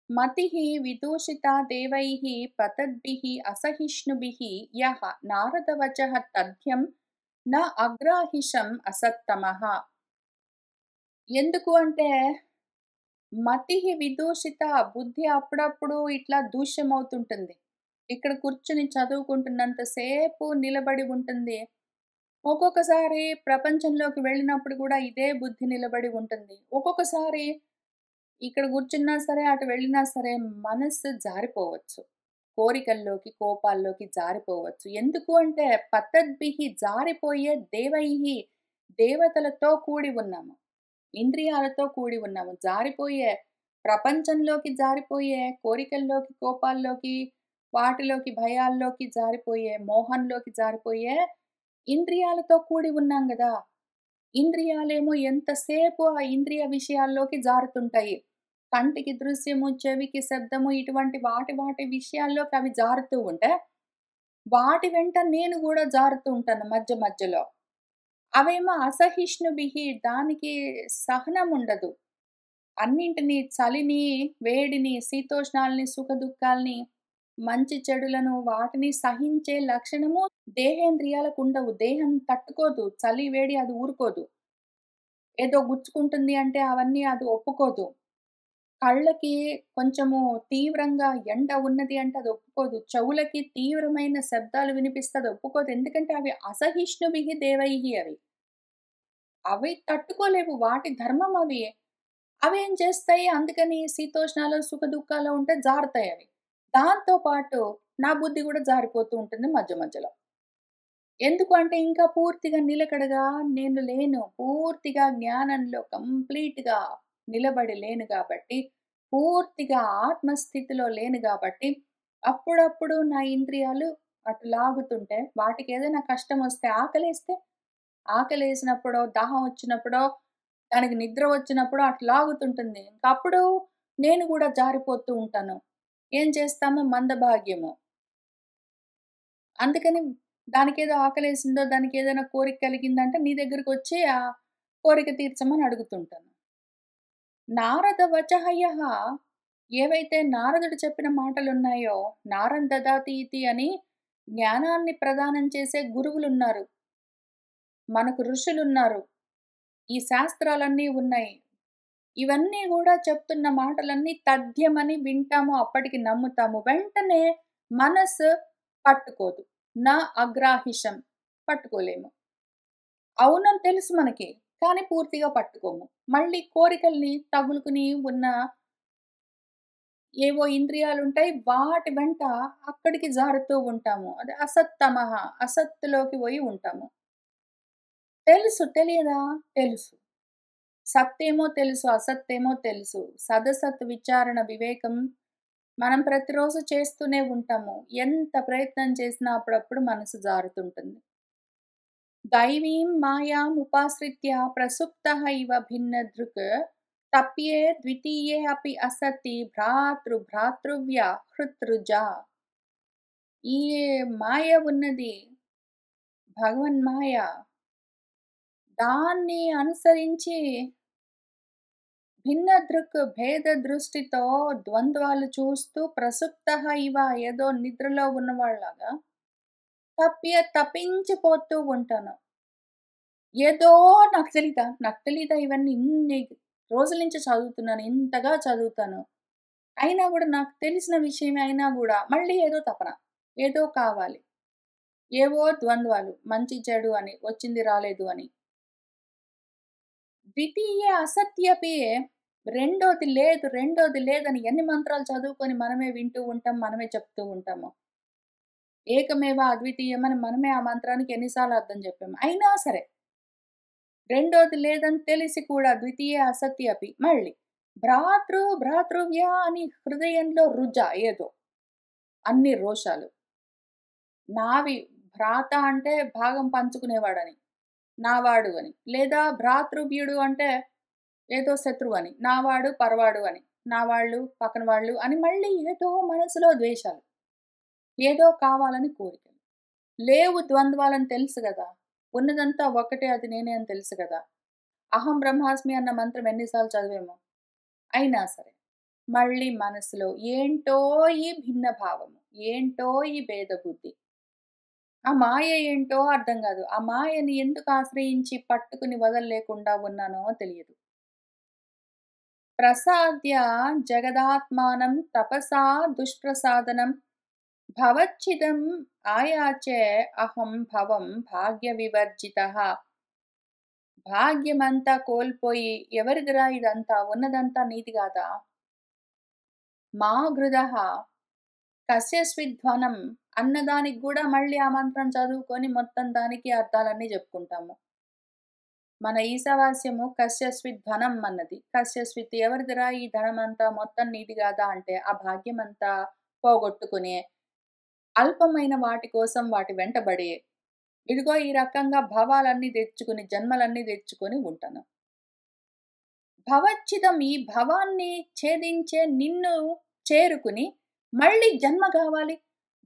A: మతిః విదూషితా దేవైః పతద్భిః అసహిష్ణుభిః యః నారదవచః తథ్యం న అగ్రాహిషం అసత్తమః. ఎందుకు అంటే మతిః విదూషిత బుద్ధి అప్పుడప్పుడు ఇట్లా దూష్యమవుతుంటుంది. ఇక్కడ కూర్చొని చదువుకుంటున్నంత సేపు నిలబడి ఉంటుంది. ఒక్కొక్కసారి ప్రపంచంలోకి వెళ్ళినప్పుడు కూడా ఇదే బుద్ధి నిలబడి ఉంటుంది. ఒక్కొక్కసారి ఇక్కడ కూర్చున్నా సరే, అటు వెళ్ళినా సరే మనస్సు జారిపోవచ్చు. కోరికల్లోకి, కోపాల్లోకి జారిపోవచ్చు. ఎందుకు అంటే పతద్భిః జారిపోయే దేవైః దేవతలతో కూడి ఉన్నాము. ఇంద్రియాలతో కూడి ఉన్నాము. జారిపోయే ప్రపంచంలోకి జారిపోయే, కోరికల్లోకి, కోపాల్లోకి, వాటిలోకి, భయాల్లోకి జారిపోయే, మోహంలోకి జారిపోయే ఇంద్రియాలతో కూడి ఉన్నాం గదా! ఇంద్రియాలేమో ఎంతసేపు ఆ ఇంద్రియ విషయాల్లోకి జారుతుంటాయి. కంటికి దృశ్యము, చెవికి శబ్దము ఇటువంటి వాటి విషయాల్లోకి అవి జారుతూ ఉంటే, వాటి వెంట నేను గూడా జారుతూ ఉంటాను మధ్య మధ్యలో. అవేమో అసహిష్ణుభిః దానికి సహనముండదు. అన్నింటిని చలిని, వేడిని, శీతోష్ణాలని, సుఖదుఖాల్ని, మంచి చెడులను వాటిని సహించే లక్షణము దేహేంద్రియాలకుండవు. దేహం తట్టుకోదు. చలి, వేడి అది ఊరుకోదు. ఏదో గుచ్చుకుంటుంది అంటే అవన్నీ అది ఒప్పుకోదు. కళ్ళకి కొంచెము తీవ్రంగా ఎండ ఉన్నది అంటే అది ఒప్పుకోదు. చెవులకి తీవ్రమైన శబ్దాలు వినిపిస్తే అది ఒప్పుకోదు. ఎందుకంటే అవి అసహిష్ణుభిః దేవైః అవి. అవి తట్టుకోలేవు. వాటి ధర్మం అవి. అవేం చేస్తాయి అందుకని శీతోష్ణాలు, సుఖదుఖాలు ఉంటే జారుతాయవి. దాంతో పాటు నా బుద్ధి గూడా జారిపోతూ ఉంటుంది మధ్య మధ్యలో. ఎందుకు అంటే ఇంకా పూర్తిగా నిలకడగా నేను లేను. పూర్తిగా జ్ఞానంలో కంప్లీట్‌గా నిలబడి లేను గాబట్టి, పూర్తిగా ఆత్మస్థితిలో లేను గాబట్టి, అప్పుడప్పుడు నా ఇంద్రియాలు అటు లాగుతుంటే, వాటికేదైనా కష్టమొస్తే ఆకలేసినప్పుడో, దాహం వచ్చినప్పుడో, దానికి నిద్ర వచ్చినప్పుడో అటు లాగుతుంటుంది. ఇంకప్పుడు నేను గూడా జారిపోతూ ఉంటాను. ఏం చేస్తాము మందభాగ్యము. అందుకని దానికేదో ఆకలేసిందో, దానికేదైనా కోరిక కలిగిందంటే నీ దగ్గరకొచ్చి ఆ కోరిక తీర్చమని అడుగుతుంటాను. నారద వచః ఏవైతే నారదుడు చెప్పిన మాటలున్నాయో, నారం దదాతి ఇతి అని జ్ఞానాన్ని ప్రదానం చేసే గురువులున్నారు. మనకు ఋషులున్నారు. ఈ శాస్త్రాలన్నీ ఉన్నాయి. ఇవన్నీ గూడా చెప్తున్న మాటలన్నీ తథ్యమని వింటాము. అప్పటికి నమ్ముతాము. వెంటనే మనస్సు పట్టుకోదు. నా అగ్రాహిషం పట్టుకోలేము. అవునని తెలుసు మనకి. కానీ పూర్తిగా పట్టుకోము. మళ్ళీ కోరికల్ని తగులుకుని ఉన్న ఏవో ఇంద్రియాలుంటాయి. వాటి వెంట అక్కడికి జారుతూ ఉంటాము. అది అసత్తమః అసత్తులోకి పోయి ఉంటాము. తెలుసు తెలియదా? తెలుసు. సత్తేమో తెలుసు. అసత్తేమో తెలుసు. సదసత్ విచారణ వివేకం మనం ప్రతిరోజు చేస్తూనే ఉంటాము. ఎంత ప్రయత్నం చేసినా అప్పుడప్పుడు మనసు జారుతుంటుంది. దైవీం మాయాముపాశ్రిత్య ప్రసుప్తః ఇవ భిన్నదృక్ తప్యే ద్వితీయే అపి అసతి భ్రాతృవ్య హృతృజా. ఈ మాయ ఉన్నది భగవన్మాయ. దాన్ని అనుసరించి భిన్న దృక్ భేద దృష్టితో ద్వంద్వాలు చూస్తూ ప్రసుప్తః ఇవ ఏదో నిద్రలో ఉన్నవాళ్ళలాగా తప్పించిపోతూ ఉంటాను. ఏదో నాకు తెలీదా ఇవన్నీ ఇన్ని రోజుల నుంచి చదువుతున్నాను. ఇంతగా చదువుతాను. అయినా గూడా నాకు తెలిసిన విషయమే అయినా గూడా మళ్ళీ ఏదో తపన. ఏదో కావాలి. ఏవో ద్వంద్వాలు. మంచి చెడు అని. వచ్చింది రాలేదు అని. ద్వితీయ అసత్యపి రెండోది లేదని ఎన్ని మంత్రాలు చదువుకొని మనమే వింటూ ఉంటాం. మనమే చెప్తూ ఉంటాము. ఏకమేవ అద్వితీయమని మనమే ఆ మంత్రానికి ఎన్ని సార్లు అర్థం చెప్పాము. అయినా సరే రెండోది లేదని తెలిసి కూడా ద్వితీయ అసత్యపి మళ్ళీ భ్రాతృవ్య అని హృదయంలో ఏదో అన్ని రోషాలు. నావి భ్రాత అంటే భాగం పంచుకునేవాడని. నావాడు అని. లేదా భ్రాతృవ్యుడు అంటే ఏదో శత్రువని. నావాడు, పరవాడు అని. నా వాళ్ళు, పక్కన వాళ్ళు అని మళ్ళీ ఏదో మనసులో ద్వేషాలు. ఏదో కావాలని కోరికలు. లేవు ద్వంద్వాలని తెలుసు గదా! ఉన్నదంతా ఒక్కటే అది నేనే అని తెలుసు గదా! అహం బ్రహ్మాస్మి అన్న మంత్రం ఎన్ని సార్లు చదివామో. అయినా సరే, మళ్ళీ మనసులో ఏంటో ఈ భిన్న భావము. ఏంటో ఈ భేద బుద్ధి. ఆ మాయ ఏంటో అర్థం గాదు. ఆ మాయని ఎందుకు ఆశ్రయించి పట్టుకుని వదలలేకుండా ఉన్నానో తెలియదు. ప్రసాద్య జగదాత్మానం తపసా దుష్ప్రసాదనం భవచ్చిదం ఆయాచే అహం భవం భాగ్య వివర్జితః. భాగ్యమంతా కోల్పోయి ఎవరిదిరా ఇదంతా ఉన్నదంతా నీది గాదా? మా గృదః కస్యస్విధ్వనం అన్నదానికి గూడా మళ్ళీ ఆ మంత్రం చదువుకొని మొత్తం దానికి అర్థాలన్నీ జెప్పుకుంటాము. మన ఈశావాస్యము కస్యస్విత్ ధనం అన్నది. కస్యస్విత్ ఎవరిదిరా ఈ ధనమంతా మొత్తం నీది గాదా అంటే ఆ భాగ్యమంతా పోగొట్టుకుని అల్పమైన వాటి కోసం వాటి వెంటబడి ఇదిగో ఈ రకంగా భవాలన్నీ తెచ్చుకుని జన్మలన్నీ తెచ్చుకొని ఉంటాను. భవచ్చితం ఈ భవాన్ని ఛేదించే నిన్ను చేరుకుని మళ్ళీ జన్మ గావాలి.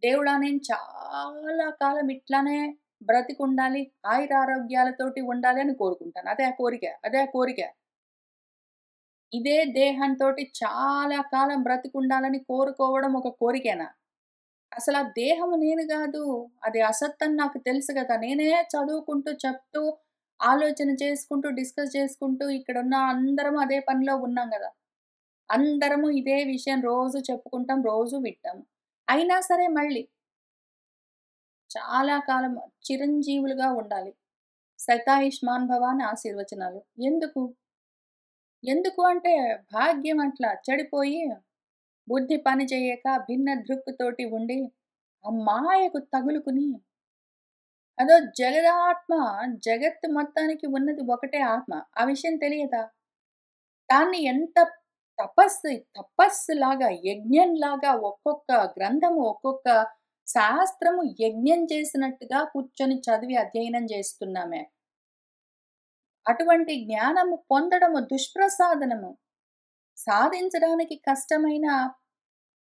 A: దేవుడా నేను చాలా కాలం ఇట్లానే బ్రతికుండాలి. ఆయురారోగ్యాలతోటి ఉండాలి అని కోరుకుంటాను. అదే ఆ కోరిక. ఇదే దేహంతోటి చాలా కాలం బ్రతికుండాలని కోరుకోవడం ఒక కోరికేనా? అసలా దేహము నేను గాదు. అది అసత్తని నాకు తెలుసు గదా! నేనే చదువుకుంటూ, చెప్తూ, ఆలోచన చేసుకుంటూ, డిస్కస్ చేసుకుంటూ ఇక్కడున్న అందరం అదే పనిలో ఉన్నాం గదా! అందరము ఇదే విషయం రోజు చెప్పుకుంటాం, రోజు వింటాం. అయినా సరే మళ్ళీ చాలా కాలం చిరంజీవులుగా ఉండాలి. శతాయుష్మాన్ భవ అని ఆశీర్వచనాలు. ఎందుకు? ఎందుకు అంటే భాగ్యం అట్లా చెడిపోయి బుద్ధి పని చేయక భిన్న దృక్కుతోటి ఉండి ఆ మాయకు తగులుకుని అదో జగదాత్మ జగత్తు మొత్తానికి ఉన్నది ఒకటే ఆత్మ. ఆ విషయం తెలియదా? దాన్ని ఎంత తపస్సులాగా, యజ్ఞంలాగా ఒక్కొక్క గ్రంథము, ఒక్కొక్క శాస్త్రము యజ్ఞం చేసినట్టుగా కూర్చొని చదివి అధ్యయనం చేస్తున్నామే. అటువంటి జ్ఞానము పొందడము దుష్ప్రసాదనము. సాధించడానికి కష్టమైన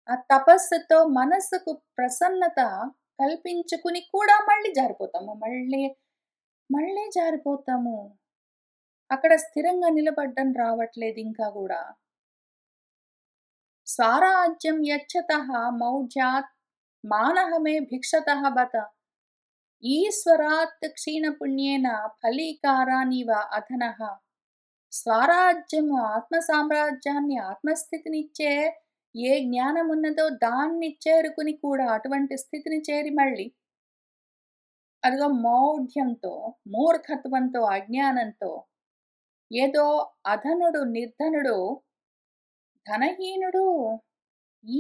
A: ఆ తపస్సుతో మనస్సుకు ప్రసన్నత కల్పించుకుని కూడా మళ్ళీ జారిపోతాము. మళ్ళీ జారిపోతాము. అక్కడ స్థిరంగా నిలబడ్డం రావట్లేదు ఇంకా గూడా. స్వరాజ్యం యచ్చతః మౌఢ్యాత్ మానః మే భిక్షతః బత. ఈశ్వరాత్ క్షీణపుణ్యేన ఫలీకారానివ అధనః. స్వరాజ్యము ఆత్మ సామ్రాజ్యాన్ని ఆత్మస్థితినిచ్చే ఏ జ్ఞానమున్నదో దాన్ని చేరుకుని కూడా అటువంటి స్థితిని చేరి మళ్ళీ అదిగో మౌఢ్యంతో, మూర్ఖత్వంతో, అజ్ఞానంతో ఏదో అధనుడు, నిర్ధనుడు, ధనహీనుడు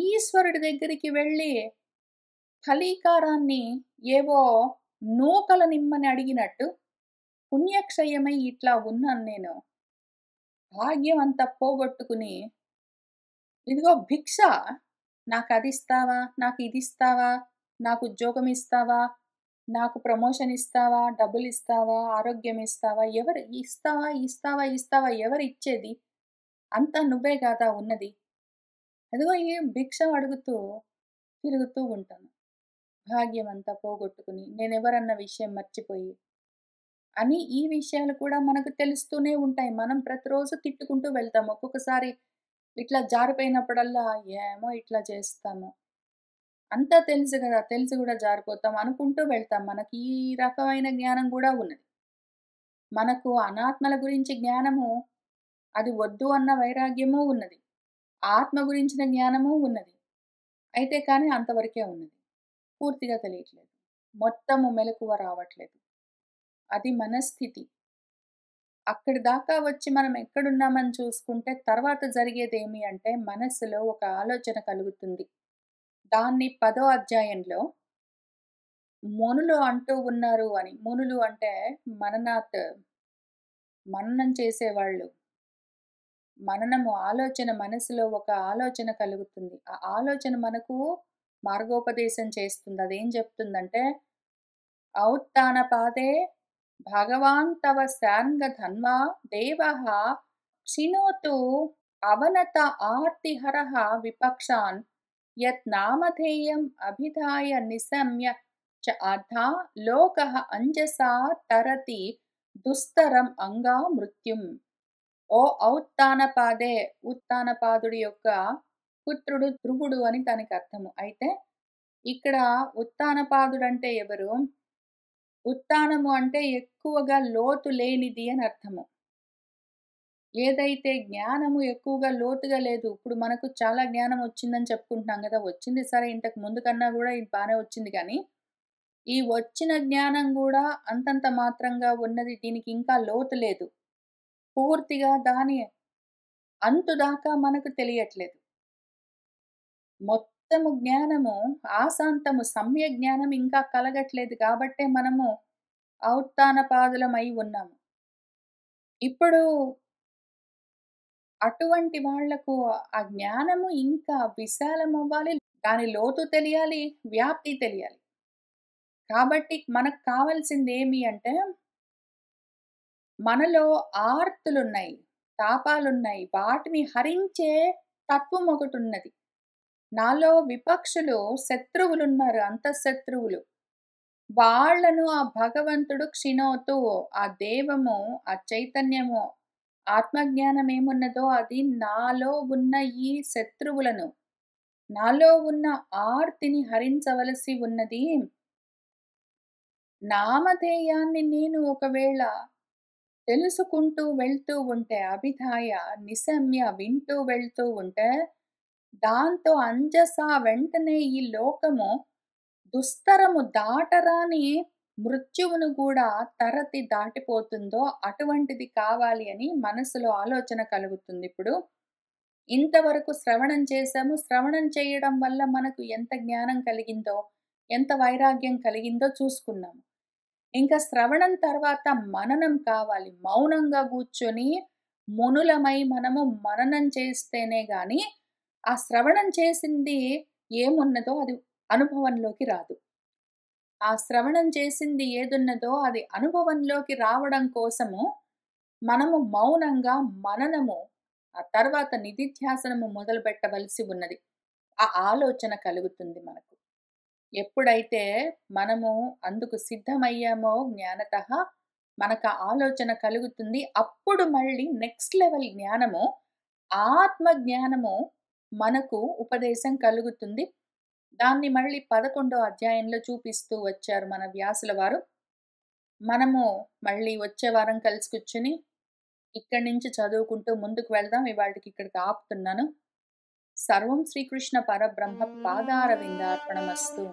A: ఈశ్వరుడి దగ్గరికి వెళ్ళి ఫలీకారాన్ని ఏవో నూకల నిమ్మని అడిగినట్టు పుణ్యక్షయమై ఇట్లా ఉన్నాను నేను. భాగ్యం అంతా పోగొట్టుకుని ఇదిగో భిక్ష నాకదిస్తావా? నాకు ఇదిస్తావా? నాకు ఉద్యోగం ఇస్తావా? నాకు ప్రమోషన్ ఇస్తావా? డబ్బులిస్తావా? ఆరోగ్యం ఇస్తావా? ఎవరు ఇస్తావా? ఎవరిచ్చేది? అంతా నువ్వే గదా ఉన్నది. అదిగో ఈ భిక్ష అడుగుతూ తిరుగుతూ ఉంటాను. భాగ్యమంతా పోగొట్టుకుని నేనెవరన్న విషయం మర్చిపోయి. అని ఈ విషయాలు కూడా మనకు తెలుస్తూనే ఉంటాయి. మనం ప్రతిరోజు తిట్టుకుంటూ వెళ్తాం. ఒక్కొక్కసారి ఇట్లా జారిపోయినప్పుడల్లా ఏమో ఇట్లా చేస్తాము. అంతా తెలుసు గదా! తెలిసి గూడా జారిపోతాం అనుకుంటూ వెళ్తాం. మనకి ఈ రకమైన జ్ఞానం గూడా ఉన్నది. మనకు అనాత్మల గురించి జ్ఞానము అది వద్దు అన్న వైరాగ్యము ఉన్నది. ఆత్మ గురించిన జ్ఞానము ఉన్నది. అయితే కానీ అంతవరకే ఉన్నది. పూర్తిగా తెలియట్లేదు. మొత్తము మెలకువ రావట్లేదు. అది మన స్థితి. అక్కడి దాకా వచ్చి మనం ఎక్కడున్నామని చూసుకుంటే తర్వాత జరిగేదేమి అంటే మనస్సులో ఒక ఆలోచన కలుగుతుంది. దాన్ని 10వ అధ్యాయంలో మునులు అంటూ ఉన్నారు అని. మునులు అంటే మననాత్ మననం చేసేవాళ్ళు. మననము ఆలోచన మనసులో ఒక ఆలోచన కలుగుతుంది. ఆ ఆలోచన మనకు మార్గోపదేశం చేస్తుంది. అదేం చెప్తుందంటే, "ఔత్తానపాదే భగవాన్ తవ శార్ంగధన్వా దేవః క్షిణోతు అవనత ఆర్తిహరః విపక్షాన్ యత్ నామధేయం అభిధాయ నిశమ్య చ అథా లోకః అంజసా తరతి దుస్తరం అంగా మృత్యుం." ఓ ఔత్తానపాదే, ఉత్తానపాదుడి యొక్క పుత్రుడు ధ్రువుడు అని దానికి అర్థము. అయితే ఇక్కడ ఉత్తానపాదుడంటే ఎవరు? ఉత్తానము అంటే ఎక్కువగా లోతు లేనిది అని అర్థము. ఏదైతే జ్ఞానము ఎక్కువగా లోతుగా లేదు. ఇప్పుడు మనకు చాలా జ్ఞానం వచ్చిందని చెప్పుకుంటున్నాం గదా! వచ్చింది సరే ఇంతకు ముందు కన్నా గూడా ఇది బానే వచ్చింది గానీ, ఈ వచ్చిన జ్ఞానం గూడా అంతంత మాత్రంగా ఉన్నది. దీనికి ఇంకా లోతు లేదు. పూర్తిగా దాని అంతు దాకా మనకు తెలియట్లేదు. మొత్తము జ్ఞానము, ఆసాంతము సమ్యక్ జ్ఞానం ఇంకా కలగట్లేదు కాబట్టే మనము ఔత్తానపాదులమై ఉన్నాము. ఇప్పుడు అటువంటి వాళ్లకు ఆ జ్ఞానము ఇంకా విశాలమవ్వాలి. దాని లోతు తెలియాలి, వ్యాప్తి తెలియాలి. కాబట్టి మనకు కావాల్సిందేమి అంటే, మనలో ఆర్తులున్నాయి, తాపాలున్నాయి. వాటిని హరించే తత్వం ఒకటున్నది. నాలో విపక్షులు, శత్రువులున్నారు, అంతఃశత్రువులు. వాళ్ళను ఆ భగవంతుడు క్షిణోతు, ఆ దేవము, ఆ చైతన్యము, ఆత్మజ్ఞానం ఏమున్నదో అది నాలో ఉన్న ఈ శత్రువులను, నాలో ఉన్న ఆర్తిని హరించవలసి ఉన్నది. నామధేయాన్ని నేను ఒకవేళ తెలుసుకుంటూ వెళ్తూ ఉంటే, అభిధాయ, నిశమ్య వింటూ వెళ్తూ ఉంటే, దాంతో అంజస వెంటనే ఈ లోకము దుస్తరము దాటరాని మృత్యువును గూడా తరతి దాటిపోతుందో అటువంటిది కావాలి అని మనసులో ఆలోచన కలుగుతుందిప్పుడు. ఇంతవరకు శ్రవణం చేశాము. శ్రవణం చేయడం వల్ల మనకు ఎంత జ్ఞానం కలిగిందో, ఎంత వైరాగ్యం కలిగిందో చూసుకున్నాము. ఇంకా శ్రవణం తర్వాత మననం కావాలి. మౌనంగా కూర్చొని మునులమై మనము మననం చేస్తేనే గాని, ఆ శ్రవణం చేసింది ఏమున్నదో అది అనుభవంలోకి రాదు. ఆ శ్రవణం చేసింది ఏదున్నదో అది అనుభవంలోకి రావడం కోసము మనము మౌనంగా మననము, ఆ తర్వాత నిధిధ్యాసనము మొదలుపెట్టవలసి ఉన్నది. ఆ ఆలోచన కలుగుతుంది మనకు. ఎప్పుడైతే మనము అందుకు సిద్ధమయ్యామో జ్ఞానతః, మనకు ఆ ఆలోచన కలుగుతుంది. అప్పుడు మళ్ళీ నెక్స్ట్ లెవెల్ జ్ఞానము, ఆత్మ జ్ఞానము మనకు ఉపదేశం కలుగుతుంది. దాన్ని మళ్ళీ 11వ అధ్యాయంలో చూపిస్తూ వచ్చారు మన వ్యాసుల వారు. మనము మళ్ళీ వచ్చే వారం కలిసి కూర్చొని ఇక్కడి నుంచి చదువుకుంటూ ముందుకు వెళ్దాం. ఇవాల్టికి ఇక్కడికి ఆపుతున్నాను. సర్వం శ్రీకృష్ణ పరబ్రహ్మ పాదారవిందార్పణమస్తు.